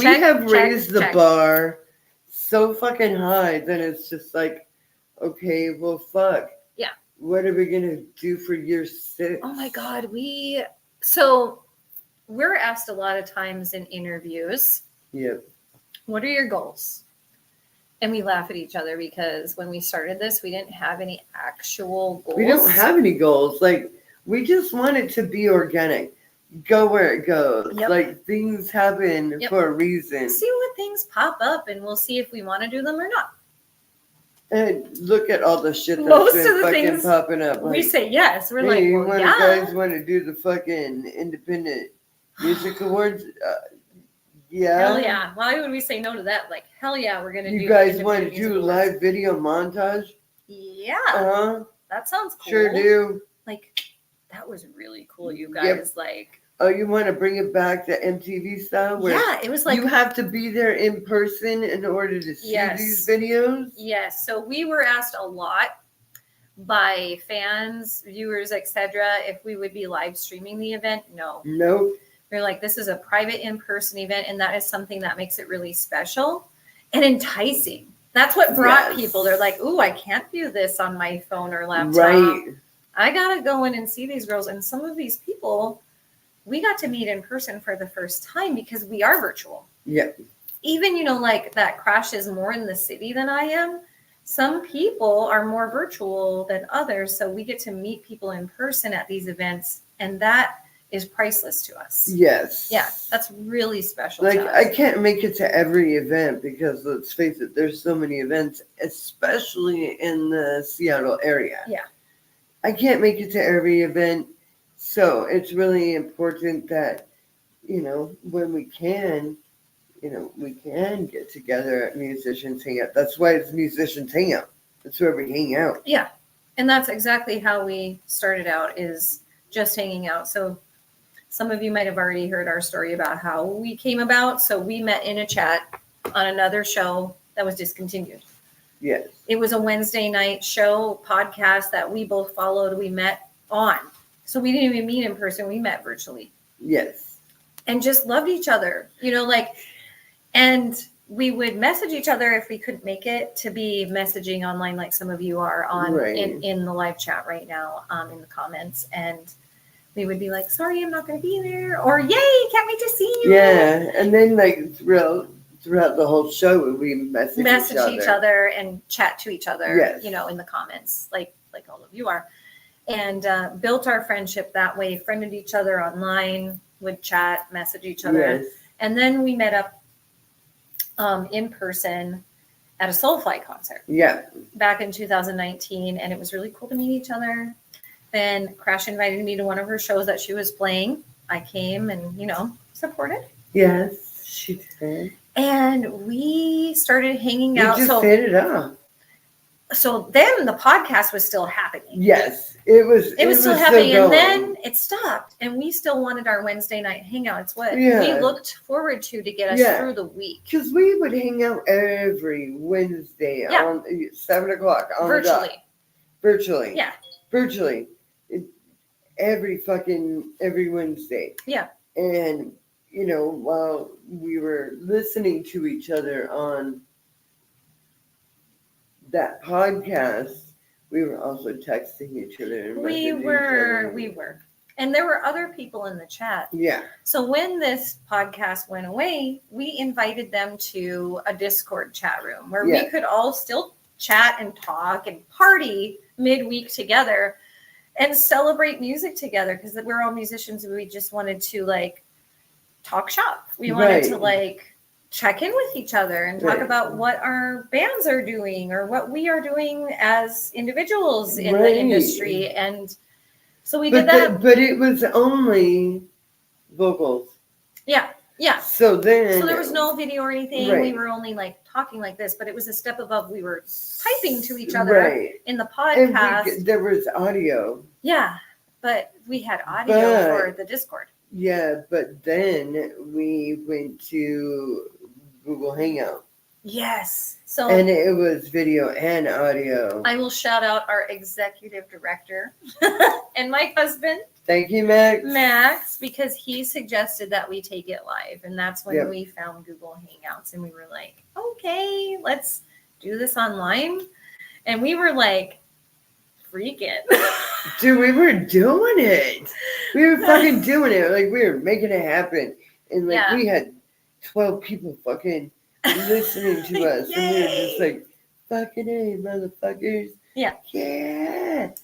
have raised the bar so fucking high that it's just like, okay, well, fuck. Yeah. What are we going to do for year 6? Oh my God. We're asked a lot of times in interviews, what are your goals? And we laugh at each other because when we started this, we didn't have any actual goals. We don't have any goals. Like, we just want it to be organic. Go where it goes. Yep. Like, things happen for a reason. See what things pop up and we'll see if we want to do them or not. And look at all the shit that's Most been of the fucking things popping up. Like, we say yes. We're hey, like, well, you guys want to do the fucking Independent Music Awards? Yeah. Hell yeah. Why would we say no to that? Like, hell yeah, we're going to do You guys want to do a live video montage? Yeah. That sounds cool. Sure do. Like, that was really cool, you guys. Like, oh, you want to bring it back to MTV style? Where it was like you have to be there in person in order to see these videos? Yes. So we were asked a lot by fans, viewers, etc., if we would be live streaming the event. No. Nope. We're like, this is a private in-person event, and that is something that makes it really special and enticing. That's what brought people. They're like, ooh, I can't view this on my phone or laptop. Right. I got to go in and see these girls. And some of these people, we got to meet in person for the first time because we are virtual. Yeah. Even, like that Crash is more in the city than I am. Some people are more virtual than others. So we get to meet people in person at these events. And that is priceless to us. Yes. Yeah, that's really special Like, to us. I can't make it to every event because, let's face it, there's so many events, especially in the Seattle area. Yeah. I can't make it to every event. So it's really important that, when we can, we can get together at Musicians Hangout. That's why it's Musicians Hangout. That's where we hang out. Yeah. And that's exactly how we started out, is just hanging out. So some of you might have already heard our story about how we came about. So we met in a chat on another show that was discontinued. Yes. It was a Wednesday night show podcast that we both followed. We met on. So we didn't even meet in person. We met virtually. Yes. And just loved each other, and we would message each other if we couldn't make it, to be messaging online like some of you are on Right. in the live chat right now, in the comments. And we would be like, sorry, I'm not going to be there, or yay, can't wait to see you. Yeah. And then, like, throughout the whole show, we message each other and chat to each other, Yes. in the comments, like all of you are. And built our friendship that way, friended each other online, would chat, message each other. Yes. And then we met up in person at a Soulfly concert. Yeah. Back in 2019, and it was really cool to meet each other. Then Crash invited me to one of her shows that she was playing. I came and, supported. Yes, she did. And we started hanging You out. just hit it up. So then the podcast was still happening. Yes, it was still happening, and then it stopped. And we still wanted our Wednesday night hangout. It's what we looked forward to get us through the week. Because we would hang out every Wednesday on 7:00 on the dot. Virtually. Yeah. Virtually. Every Wednesday. Yeah. And, while we were listening to each other on that podcast, we were also texting each other. And We were. And there were other people in the chat. Yeah. So when this podcast went away, we invited them to a Discord chat room where we could all still chat and talk and party midweek together and celebrate music together, because we're all musicians and we just wanted to talk shop. We wanted to check in with each other and talk about what our bands are doing or what we are doing as individuals in the industry. And so we did that. But it was only vocals. Yeah. Yeah. So there was no video or anything. Right. We were only talking like this, but it was a step above. We were typing to each other in the podcast. And there was audio. Yeah. But we had audio for the Discord. Yeah. But then we went to Google Hangout. Yes. And it was video and audio. I will shout out our executive director and my husband. Thank you, Max. Max, because he suggested that we take it live. And that's when we found Google Hangouts. And we were like, okay, let's do this online. And we were freaking. Dude, we were doing it. We were fucking doing it. We were making it happen. And we had 12 people fucking listening to us. And we were just fucking hey, motherfuckers. Yeah. Yeah. And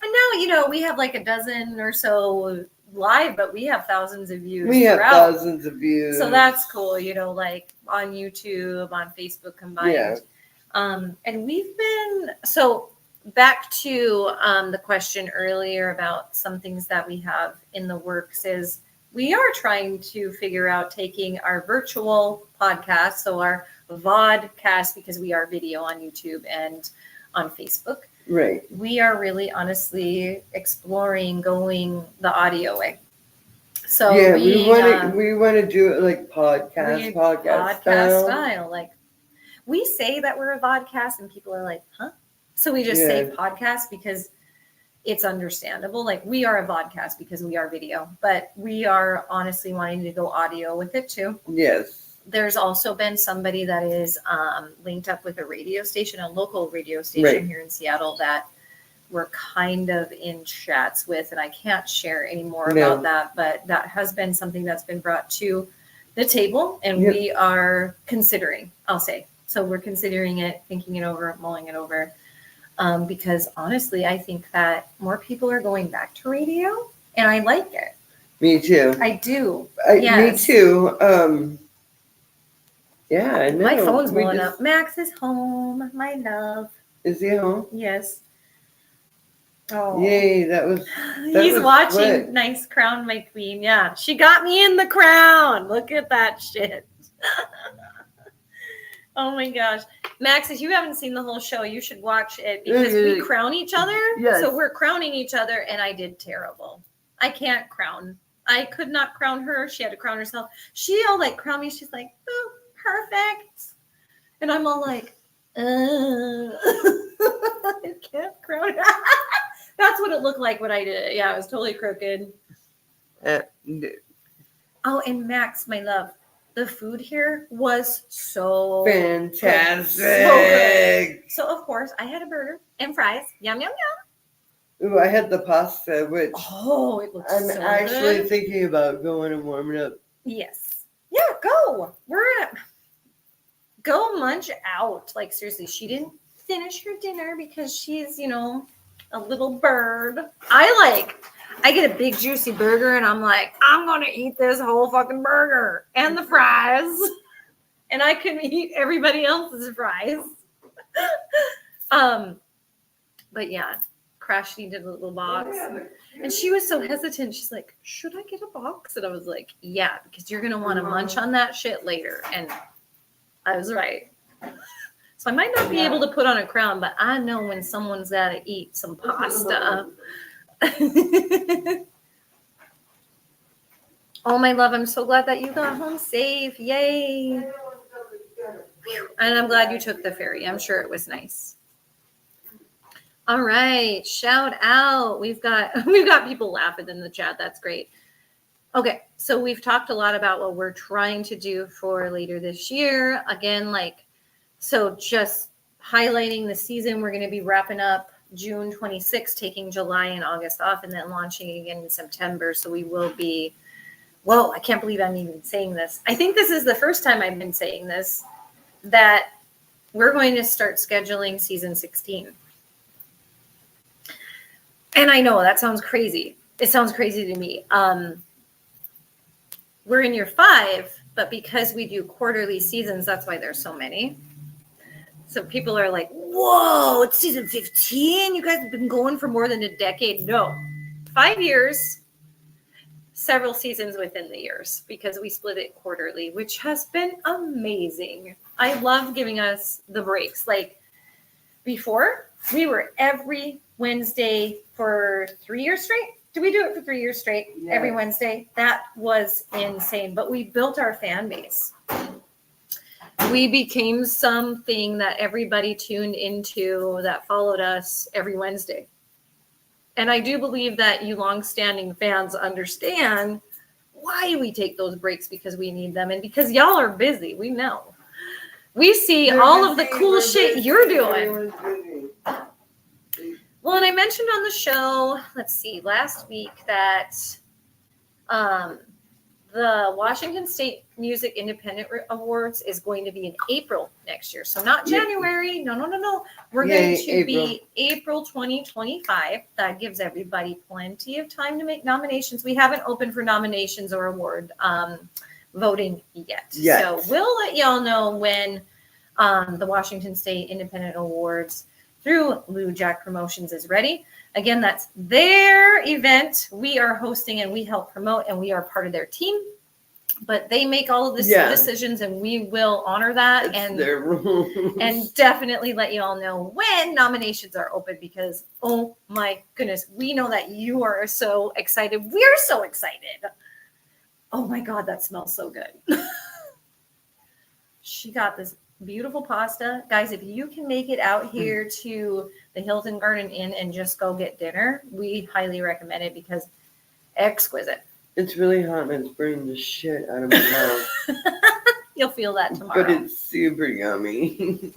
now, we have a dozen or so live, but we have thousands of views. We have thousands of views. So that's cool, on YouTube, on Facebook combined. Yeah. And we've been, so back to the question earlier about some things that we have in the works is we are trying to figure out taking our virtual podcast, so our vodcast, because we are video on YouTube and on Facebook. Right. We are really honestly exploring going the audio way. So we want to do it podcast style. We say that we're a vodcast and people are like, huh? So we just say podcast because it's understandable. We are a vodcast because we are video, but we are honestly wanting to go audio with it too. Yes. There's also been somebody that is linked up with a radio station, a local radio station here in Seattle that we're kind of in chats with, and I can't share any more about that, but that has been something that's been brought to the table, and we are considering, I'll say. So we're considering it, thinking it over, mulling it over, because honestly, I think that more people are going back to radio, and I like it. Me too. I do. Me Yes. too. Yeah, I know. My phone's We blowing just- up. Max is home. My love. Is he home? Yes. Oh. Yay! That was He's watching slick. Nice Crown, My Queen. Yeah. She got me in the crown. Look at that shit. Oh my gosh. Max, if you haven't seen the whole show, you should watch it because we crown each other. Yes. So we're crowning each other, and I did terrible. I can't crown. I could not crown her. She had to crown herself. She all like crown me. She's like, oh, perfect. And I'm all like, I can't crown. That's what it looked like when I did it. Yeah, it was totally crooked. Oh, and Max, my love, the food here was so Fantastic. Good. So of course, I had a burger and fries. Yum, yum, yum. Ooh, I had the pasta, which Oh, it looks I'm so actually good. thinking about going and warming up. Yes. Yeah, go. We're gonna go munch out. Like, seriously, she didn't finish her dinner because she's, a little bird. I get a big juicy burger and I'm like, I'm gonna eat this whole fucking burger and the fries. And I can eat everybody else's fries. But yeah, Crash needed a little box. And she was so hesitant. She's like, should I get a box? And I was like, yeah, because you're gonna want to munch on that shit later. And I was right. So I might not be able to put on a crown, but I know when someone's got to eat some pasta. Oh, my love, I'm so glad that you got home safe. Yay. And I'm glad you took the ferry. I'm sure it was nice. All right. Shout out. We've got people laughing in the chat. That's great. Okay. So we've talked a lot about what we're trying to do for later this year. Again, so just highlighting the season, we're going to be wrapping up June 26th, taking July and August off, and then launching again in September. So we will be, whoa, I can't believe I'm even saying this. I think this is the first time I've been saying this, that we're going to start scheduling season 16. And I know that sounds crazy. It sounds crazy to me. We're in year 5, but because we do quarterly seasons, that's why there's so many. So people are like, whoa, it's season 15? You guys have been going for more than a decade. No, 5 years, several seasons within the years because we split it quarterly, which has been amazing. I love giving us the breaks. Like before, we were every Wednesday for 3 years straight. Did we do it for 3 years straight? Yes. Every Wednesday? That was insane. But we built our fan base. We became something that everybody tuned into, that followed us every Wednesday. And I do believe that you longstanding fans understand why we take those breaks, because we need them and because y'all are busy. We know. We see all of the cool shit you're doing. Well, and I mentioned on the show, let's see, last week that the Washington State Music Independent Awards is going to be in April next year. So not January. No. We're going to be April 2025. That gives everybody plenty of time to make nominations. We haven't opened for nominations or award voting yet. So we'll let y'all know when the Washington State Independent Awards through Lou Jack Promotions is ready. Again, that's their event. We are hosting and we help promote and we are part of their team. But they make all of the decisions and we will honor that and definitely let you all know when nominations are open because, oh my goodness, we know that you are so excited. We're so excited. Oh my God, that smells so good. She got this beautiful pasta. Guys, if you can make it out here to the Hilton Garden Inn and just go get dinner, we highly recommend it because exquisite. It's really hot and it's burning the shit out of my mouth. You'll feel that tomorrow. But it's super yummy.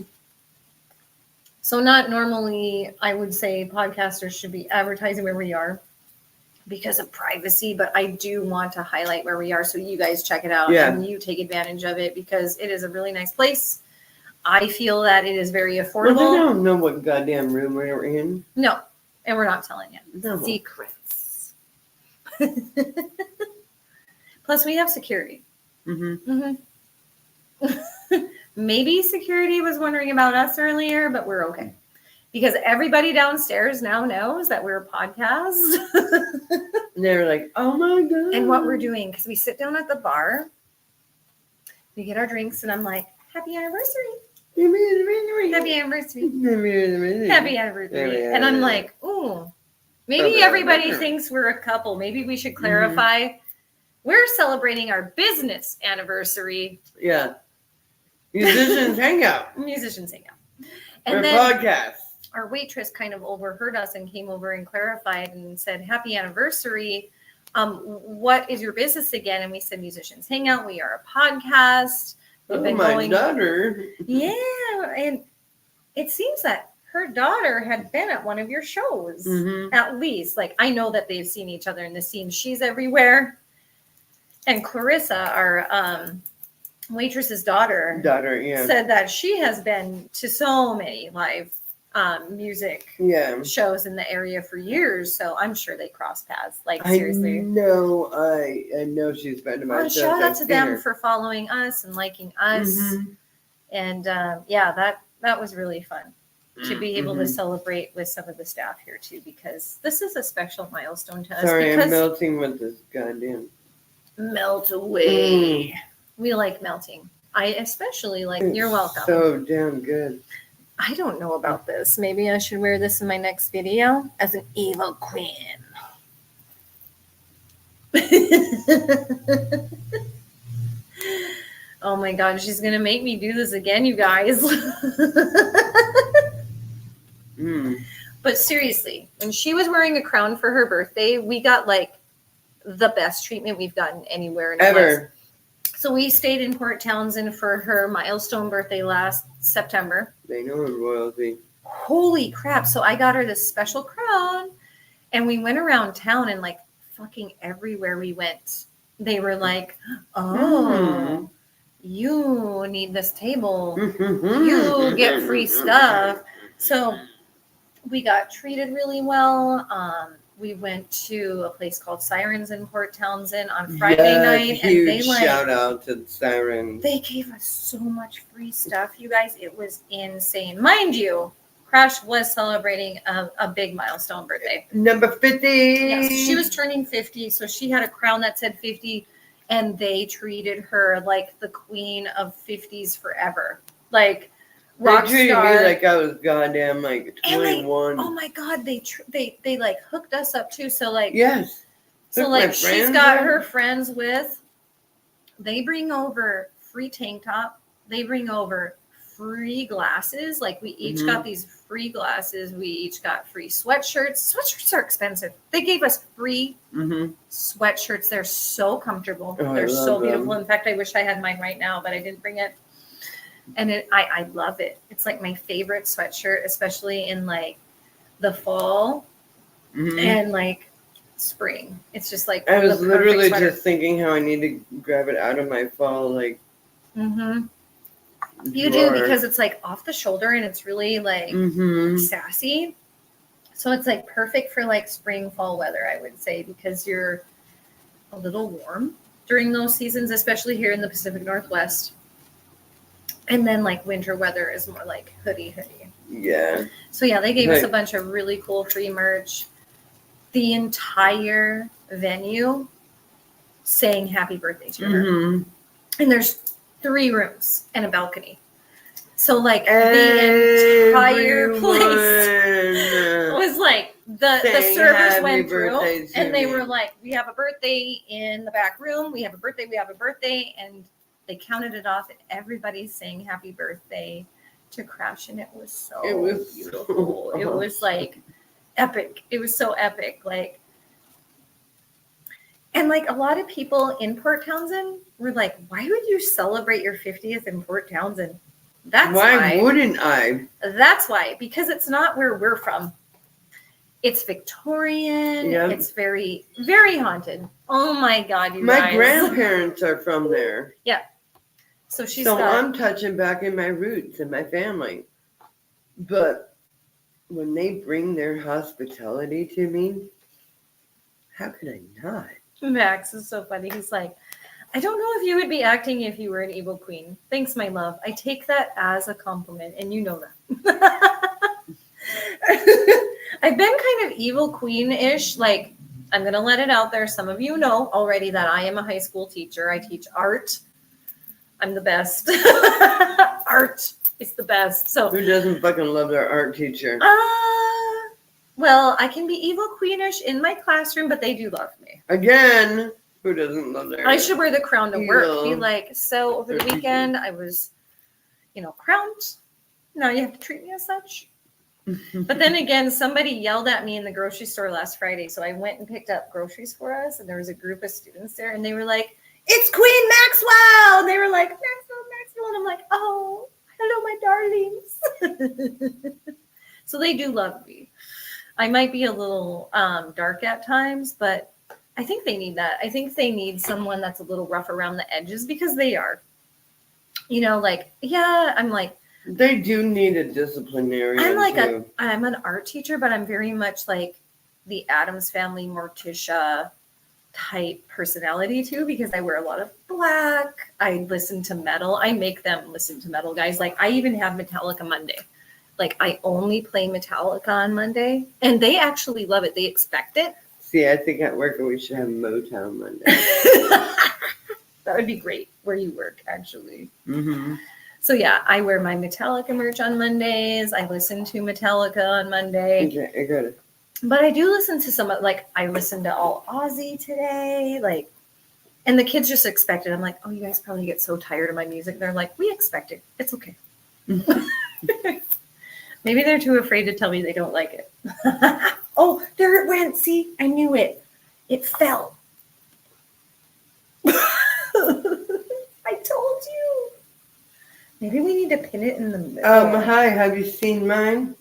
So not normally, I would say podcasters should be advertising where we are because of privacy, but I do want to highlight where we are so you guys check it out and you take advantage of it because it is a really nice place. I feel that it is very affordable. Well, they don't know what goddamn room we're in. No, and we're not telling you. No. Secrets. Plus, we have security. Mm-hmm. Maybe security was wondering about us earlier, but we're okay. Because everybody downstairs now knows that we're a podcast. And they were like, oh my God. And what we're doing, because we sit down at the bar, we get our drinks, and I'm like, happy anniversary. Happy anniversary. Happy anniversary. And I'm like, ooh, maybe everybody thinks we're a couple. Maybe we should clarify. We're celebrating our business anniversary. Yeah. Musicians Hangout. Musicians Hangout. Or And then podcast. our waitress kind of overheard us and came over and clarified and said, happy anniversary. What is your business again? And we said, Musicians Hangout. We are a podcast. We've been my daughter. Yeah. And it seems that her daughter had been at one of your shows, at least. Like, I know that they've seen each other in the scene. She's everywhere. And Clarissa, our waitress's daughter, said that she has been to so many live music shows in the area for years. So I'm sure they cross paths. Like, seriously. I know she's been to my shows. Shout out to them for following us and liking us. And that was really fun to be able to celebrate with some of the staff here too, because this is a special milestone to us. Sorry, I'm melting with this goddamn. Melt away. We like melting. I especially like. You're welcome. So damn good. I don't know about this. Maybe I should wear this in my next video as an evil queen. Oh my God, she's gonna make me do this again, you guys. But seriously, when she was wearing a crown for her birthday, we got like the best treatment we've gotten anywhere in ever. So we stayed in Port Townsend for her milestone birthday last September. They know her royalty. Holy crap. So I got her this special crown, and we went around town, and like fucking everywhere we went, they were like, oh, you need this table. You get free stuff. So we got treated really well. We went to a place called Sirens in Port Townsend on Friday night. Huge and they shout out to the Sirens. They gave us so much free stuff, you guys. It was insane. Mind you, Crash was celebrating a big milestone birthday. Number 50. Yes, she was turning 50, so she had a crown that said 50, and they treated her like the queen of 50s forever. Like, rock treated star. me like I was goddamn like 21. Oh my God, they like hooked us up too. So like so like she's got her friends with. They bring over free tank top. They bring over free glasses. Like we each got these free glasses. We each got free sweatshirts. Sweatshirts are expensive. They gave us free sweatshirts. They're so comfortable. They're so beautiful. In fact, I wish I had mine right now, but I didn't bring it. And I love it. It's like my favorite sweatshirt, especially in like the fall and like spring. It's just like I was literally just thinking how I need to grab it out of my fall like. You do, because it's like off the shoulder and it's really like sassy. So it's like perfect for like spring, fall weather, I would say, because you're a little warm during those seasons, especially here in the Pacific Northwest. And then like winter weather is more like hoodie. Yeah. So yeah, they gave us a bunch of really cool free merch. The entire venue sang happy birthday to her. And there's 3 rooms and a balcony. So like the entire place was like the servers went through and they were like, we have a birthday in the back room. We have a birthday. And they counted it off and everybody sang happy birthday to Crash. And it was so beautiful. It was like epic. It was so epic. Like, and like a lot of people in Port Townsend were like, why would you celebrate your 50th in Port Townsend? Why wouldn't I? That's why, because it's not where we're from. It's Victorian. Yep. It's very, very haunted. Oh my God, you guys. My grandparents are from there. Yeah. So I'm touching back in my roots and my family. But when they bring their hospitality to me, How could I not? Max is so funny. He's like, I don't know if you would be acting if you were an evil queen. Thanks, my love. I take that as a compliment, and you know that. I've been kind of evil queen-ish. Like, I'm going to let it out there. Some of you know already that I am a high school teacher. I teach art. I'm the best. Art is the best. So Who doesn't fucking love their art teacher? Well, I can be evil queenish in my classroom, but they do love me. Again, who doesn't love their I should wear the crown to work. Be evil like, so over the teacher? weekend I was, crowned. Now you have to treat me as such. But then again, somebody yelled at me in the grocery store last Friday. So I went and picked up groceries for us, and there was a group of students there, and they were like, it's Queen Maxwell. And they were like, Maxwell. And I'm like, oh, hello, my darlings. So they do love me. I might be a little dark at times, but I think they need that. I think they need someone that's a little rough around the edges, because they are. I'm like, they do need a disciplinarian. I'm an art teacher, but I'm very much like the Addams Family Morticia type personality too, because I wear a lot of black. I listen to metal. I make them listen to metal, guys. Like, I even have Metallica Monday. Like, I only play Metallica on Monday, and they actually love it. They expect it. See, I think at work we should have Motown Monday. That would be great where you work, actually. Mm-hmm. So yeah, I wear my Metallica merch on Mondays. I listen to Metallica on Monday. Okay, I got it. But I do listen to some, like, I listened to All Aussie today, like, and the kids just expect it. I'm like, oh, you guys probably get so tired of my music. They're like, we expect it. It's okay. Maybe they're too afraid to tell me they don't like it. Oh, there it went. See, I knew it. It fell. I told you. Maybe we need to pin it in the middle. Hi, have you seen mine?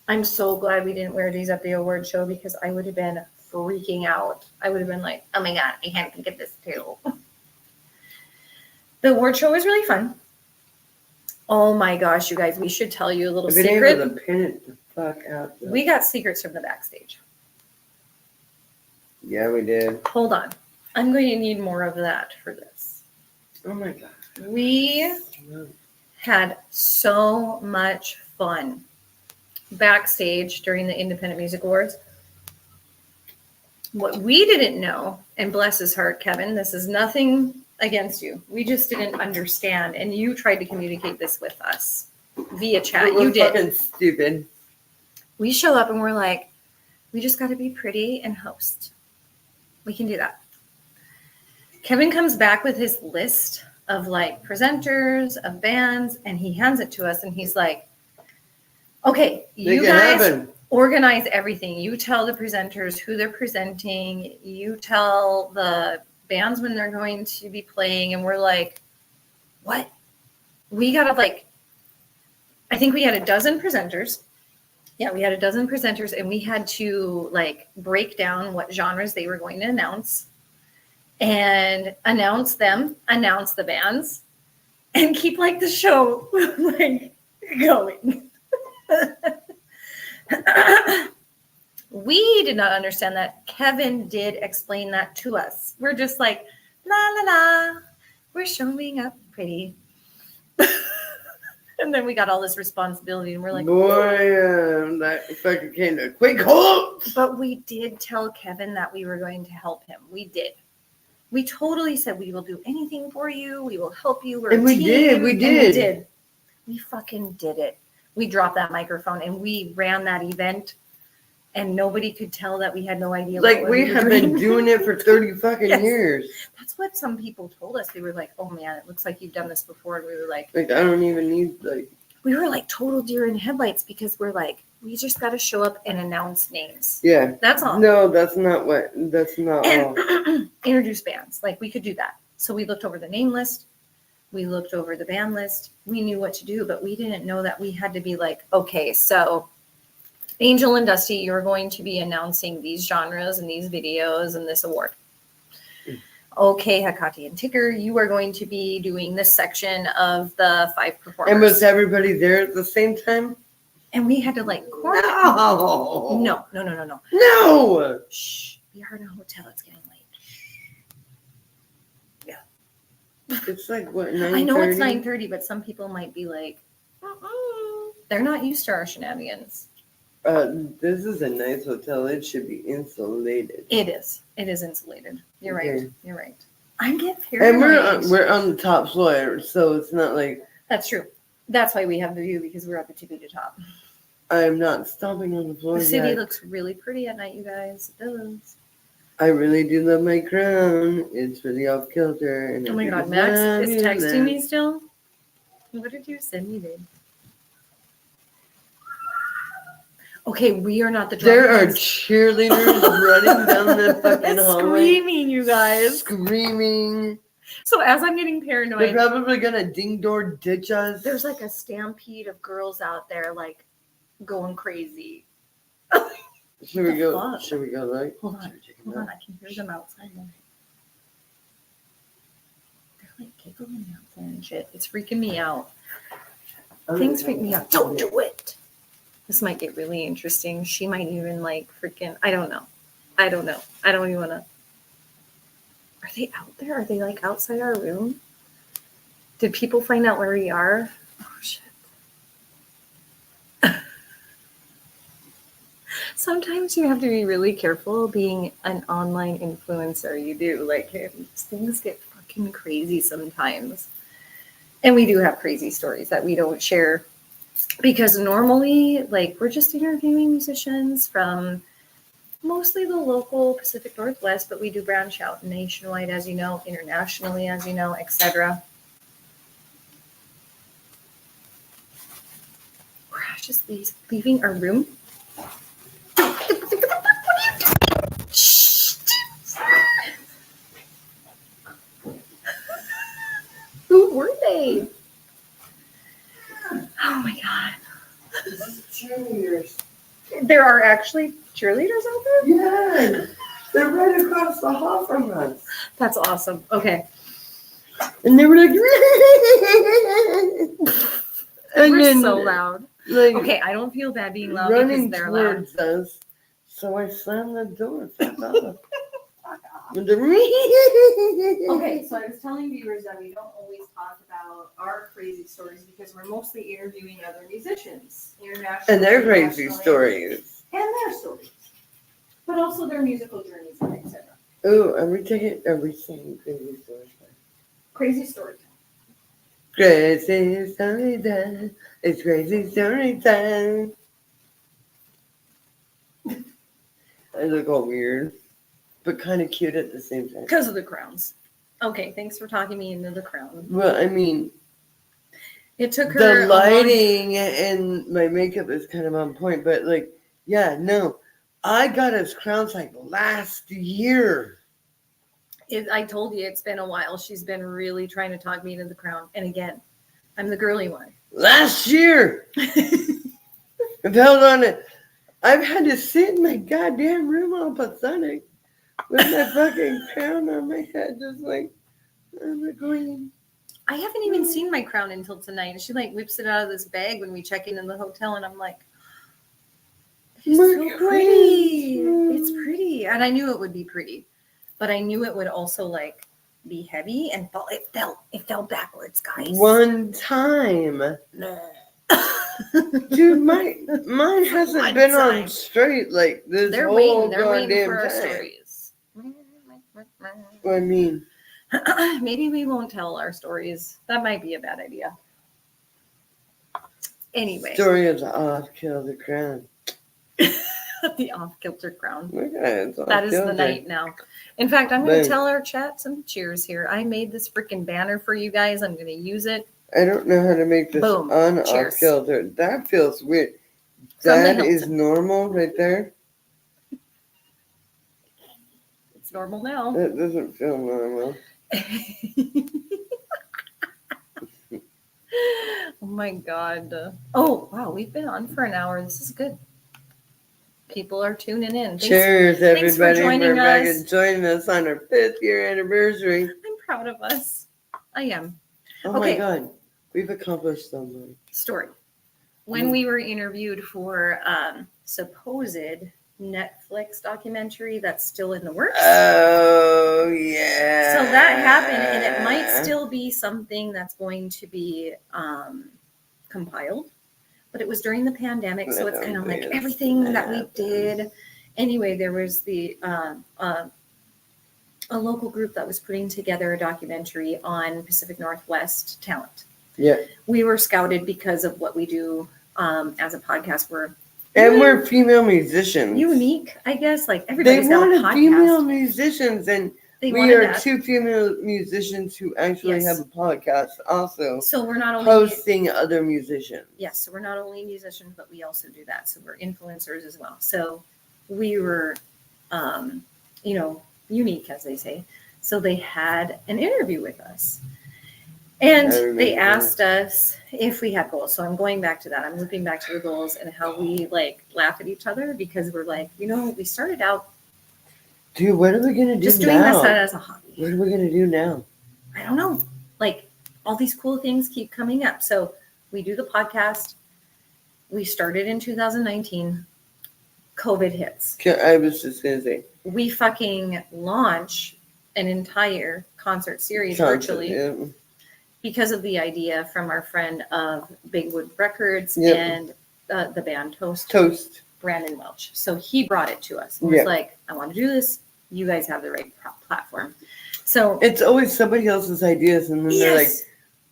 I'm so glad we didn't wear these at the award show, because I would have been freaking out. I would have been like, oh my God, I had to get this too. The award show was really fun. Oh my gosh, you guys, we should tell you a little I've been secret. able to pin it the fuck out. Though. We got secrets from the backstage. Yeah, we did. Hold on. I'm going to need more of that for this. Oh my God. We had so much fun backstage during the Independent Music Awards. What we didn't know, and bless his heart, Kevin, this is nothing against you. We just didn't understand, and you tried to communicate this with us via chat. We're You did. fucking stupid. We show up and we're like, we just got to be pretty and host. We can do that. Kevin comes back with his list of like presenters, of bands, and he hands it to us, and he's like, okay, you guys organize everything. You tell the presenters who they're presenting. You tell the bands when they're going to be playing. And we're like, what? We got to I think we had a dozen presenters. Yeah, we had a dozen presenters, and we had to break down what genres they were going to announce and announce them, announce the bands, and keep the show going. We did not understand that. Kevin did explain that to us. We're just like, la la la, we're showing up pretty. And then we got all this responsibility, and we're like, boy, that fucking came to a quick halt. But we did tell Kevin that we were going to help him. We did. We totally said, we will do anything for you. We will help you. We're and we did. We did. We fucking did it. We dropped that microphone and we ran that event, and nobody could tell that we had no idea. We have been doing it for 30 fucking years. That's what some people told us. They were like, oh man, it looks like you've done this before. And we were like, I don't even need we were like total deer in headlights, because we're like, we just got to show up and announce names. Yeah. That's all. No, that's not all. Introduce bands. We could do that. So we looked over the name list. We looked over the band list. We knew what to do, but we didn't know that we had to be like, okay, so Angel and Dusty, you're going to be announcing these genres and these videos and this award. Okay, Hakati and Ticker, you are going to be doing this section of the 5 performers. And was everybody there at the same time? And we had to like corner. No. No. No. Shh. We are in a hotel. It's getting late. It's like what, 9:30? I know it's 9:30, but some people might be like, they're not used to our shenanigans. This is a nice hotel. It should be insulated. It is. It is insulated. You're right. Okay. You're right. I'm getting And paranoid. we're on the top floor, so it's not like That's true. That's why we have the view, because we're at the tippy top. I'm not stomping on the floor The city yet. looks really pretty at night, you guys. It does. I really do love my crown. It's really off kilter. And Oh my I God, think Max it's is texting fabulous. me still. What did you send me, babe? Okay, we are not the There are drunk cheerleaders running down the fucking hallway, screaming, you guys. screaming. So as I'm getting They're paranoid, probably gonna ding door ditch us. there's like a stampede of girls out there, like going crazy. Should we go? fuck? Should we go? Right? Hold on, Should we check them hold on, out? I can hear them outside. They're like giggling out there and shit. It's freaking me out. Things freak me out. Don't do it. This might get really interesting. She might even like freaking. I don't know. I don't even wanna. Are they out there? Are they like outside our room? Did people find out where we are? Oh shit. Sometimes you have to be really careful being an online influencer. You do. Like things get fucking crazy sometimes. And we do have crazy stories that we don't share because normally, like, we're just interviewing musicians from mostly the local Pacific Northwest, but we do branch out nationwide, as you know, internationally, as you know, etc. Crash is leaving our room. Who were they? Oh my god. This is cheerleaders. There are actually cheerleaders out there? Yeah, they're right across the hall from us. That's awesome. Okay. And they were like, and We're then so loud. like Okay, I don't feel bad being loud because running they're loud. towards us. So I slammed the door. Fuck off. And the- Okay, so I was telling viewers that we don't always talk about our crazy stories because we're mostly interviewing other musicians, international, And their crazy internationally, stories. and their stories, but also their musical journeys, and etc. Oh, are we saying crazy stories? Crazy story. Crazy story time. It's crazy story time. I look all weird, but kind of cute at the same time. Because of the crowns. Okay, thanks for talking me into the crown. Well, I mean, It took her the lighting and my makeup is kind of on point, but like, yeah, no, I got us crowns like last year. I told you it's been a while. She's been really trying to talk me into the crown. And again, I'm the girly one. Last year, I've held on it. I've had to sit in my goddamn room all pathetic with my fucking crown on my head, just like I'm a queen. I haven't even seen my crown until tonight. She like whips it out of this bag when we check in the hotel, and I'm like, it's My so pretty. queen. It's pretty, and I knew it would be pretty, but I knew it would also like be heavy and it fell backwards, guys. One time, dude, mine hasn't One been time. on straight like this They're whole waiting goddamn for our time. stories. I mean, Maybe we won't tell our stories. That might be a bad idea. Anyway, story of the off-kilter crown. the off-kilter crown. Look at it, it's That is the off-kilter. night now. In fact, I'm going Boom. to tell our chat some cheers here. I made this freaking banner for you guys. I'm going to use it. I don't know how to make this Boom. on Cheers. off-kilter. That feels weird. From the That is Hilton. normal right there. It's normal now. That doesn't feel normal. Oh my god. Oh, wow. We've been on for an hour. This is good. People are tuning in. Cheers, thanks for everybody, joining back us. and joining us on our 5th year anniversary. I'm proud of us. I am. Oh Okay. my God, we've accomplished so much. Story. when we were interviewed for supposed Netflix documentary that's still in the works. Oh, yeah. So that happened, and it might still be something that's going to be compiled, but it was during the pandemic, so it's kind of like everything that we did. Anyway, there was a local group that was putting together a documentary on Pacific Northwest talent. Yeah. We were scouted because of what we do as a podcast. We're female musicians. Unique, I guess. Like everybody's got a podcast. Female musicians, and we are 2 female musicians who actually have a podcast also. So we're not only hosting other musicians. Yes, so we're not only musicians, but we also do that. So we're influencers as well. So we were, unique, as they say. So they had an interview with us. And they asked us if we had goals. So I'm going back to that. I'm looping back to the goals and how we laugh at each other because we're like, we started out. Dude, what are we going to do just now? Doing this as a hobby. What are we going to do now? I don't know. All these cool things keep coming up. So we do the podcast. We started in 2019. COVID hits. I was just going to say. We fucking launch an entire concert series virtually. Yeah. Because of the idea from our friend of Bigwood Records and the band Toast, Brandon Welch. So he brought it to us. He was like, I want to do this. You guys have the right platform. So it's always somebody else's ideas, and then they're like,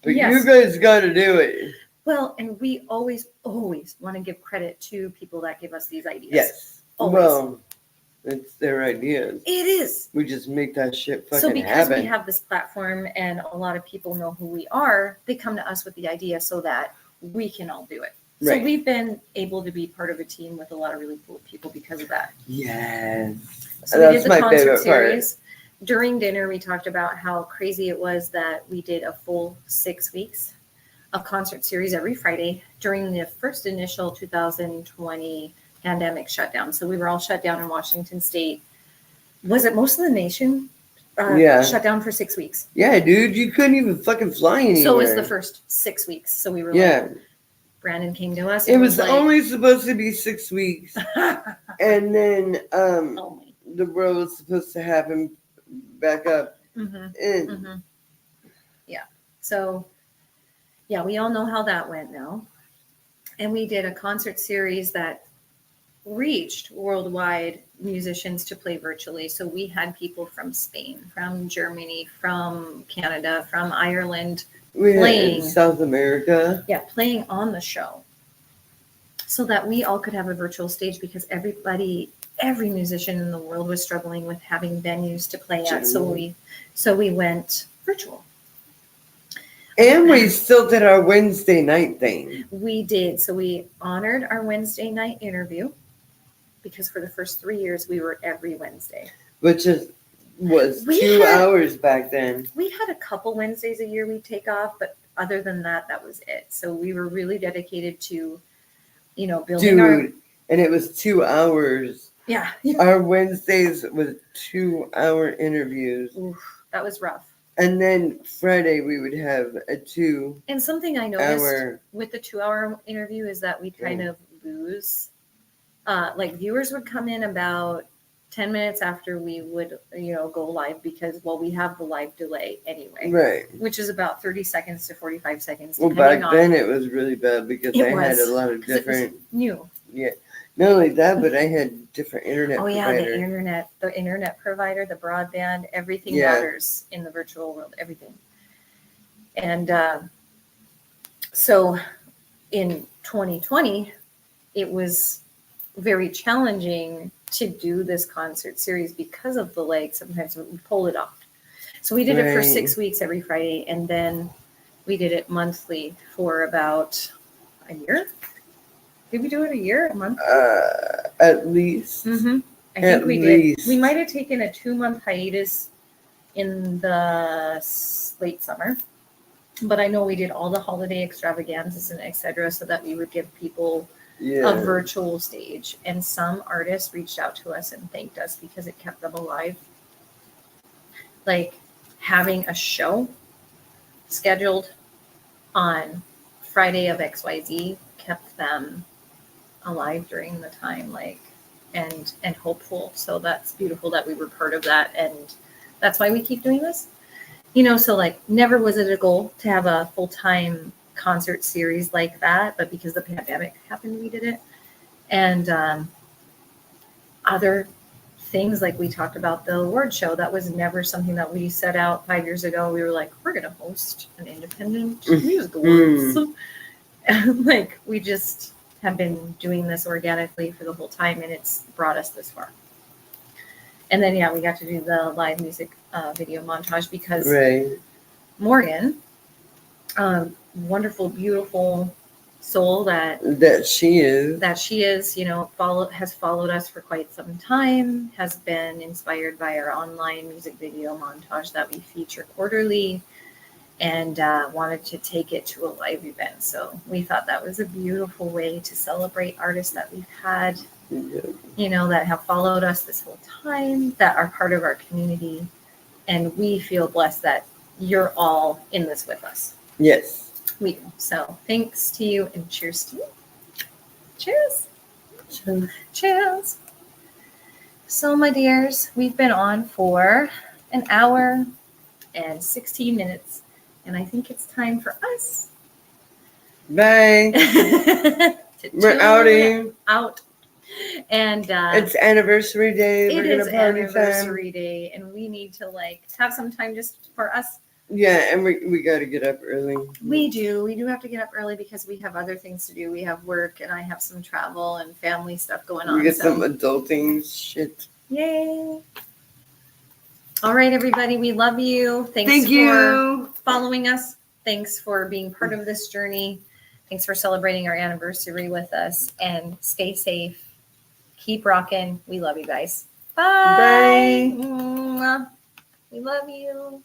but you guys got to do it. Well, and we always want to give credit to people that give us these ideas. Yes. Always. Well, it's their ideas. It is. We just make that shit fucking happen. So because we have this platform and a lot of people know who we are, they come to us with the idea so that we can all do it. Right. So we've been able to be part of a team with a lot of really cool people because of that. Yes. So that's we did the concert series. During dinner, we talked about how crazy it was that we did a full 6 weeks of concert series every Friday during the first initial 2020 pandemic shutdown. So we were all shut down in Washington State. Was it most of the nation? Shut down for 6 weeks. Yeah, dude, you couldn't even fucking fly anywhere. So it was the first 6 weeks. So we were like, Brandon came to us. It was only supposed to be 6 weeks. And then the world was supposed to happen back up. Yeah. So, we all know how that went now. And we did a concert series that reached worldwide musicians to play virtually. So we had people from Spain, from Germany, from Canada, from Ireland playing. South America. Yeah, playing on the show. So that we all could have a virtual stage because every musician in the world was struggling with having venues to play at. So we went virtual. And we still did our Wednesday night thing. We did. So we honored our Wednesday night interview because for the first 3 years we were every Wednesday. Which was 2 hours back then. We had a couple Wednesdays a year we'd take off, but other than that, that was it. So we were really dedicated to, building and it was 2 hours. Yeah. Our Wednesdays was 2-hour interviews. Oof, that was rough. And then Friday we would have a 2. And something I noticed with the 2-hour interview is that we kind of lose, viewers would come in about 10 minutes after we would, go live because, we have the live delay anyway. Right. Which is about 30 seconds to 45 seconds. Well, back then it was really bad because I had a lot of different. It was new. Yeah. Not only that, but I had different internet provider. the internet provider, the broadband, everything matters in the virtual world, everything. And so in 2020, it was very challenging to do this concert series because of the lag. Sometimes we pull it off. So we did it for 6 weeks every Friday, and then we did it monthly for about a year. Did we do it a year, a month? At least. Mm-hmm. I think we did. We might have taken a 2-month hiatus in the late summer, but I know we did all the holiday extravaganzas and etc. so that we would give people a virtual stage. And some artists reached out to us and thanked us because it kept them alive. Like having a show scheduled on Friday of XYZ kept them alive during the time, like, and hopeful. So that's beautiful that we were part of that, and that's why we keep doing this. So like never was it a goal to have a full-time concert series like that, but because the pandemic happened, we did it. And other things, like we talked about the award show, that was never something that we set out 5 years ago. We were like, we're going to host an independent music awards. And like, we just have been doing this organically for the whole time, and it's brought us this far. And then, we got to do the live music video montage because Morgan, wonderful, beautiful soul that she is, has followed us for quite some time, has been inspired by our online music video montage that we feature quarterly, and wanted to take it to a live event. So we thought that was a beautiful way to celebrate artists that we've had, that have followed us this whole time, that are part of our community. And we feel blessed that you're all in this with us. Yes. We do. So thanks to you, and cheers to you. Cheers. Cheers. Cheers. So, my dears, we've been on for an hour and 16 minutes, and I think it's time for us. Bye. We're outing. Out. And it's anniversary day. It is anniversary day, and we need to have some time just for us. Yeah, and we got to get up early. We do have to get up early because we have other things to do. We have work, and I have some travel and family stuff going on. We get some adulting shit. Yay. All right, everybody. We love you. Thank you for following us. Thanks for being part of this journey. Thanks for celebrating our anniversary with us. And stay safe. Keep rocking. We love you guys. Bye. Bye. We love you.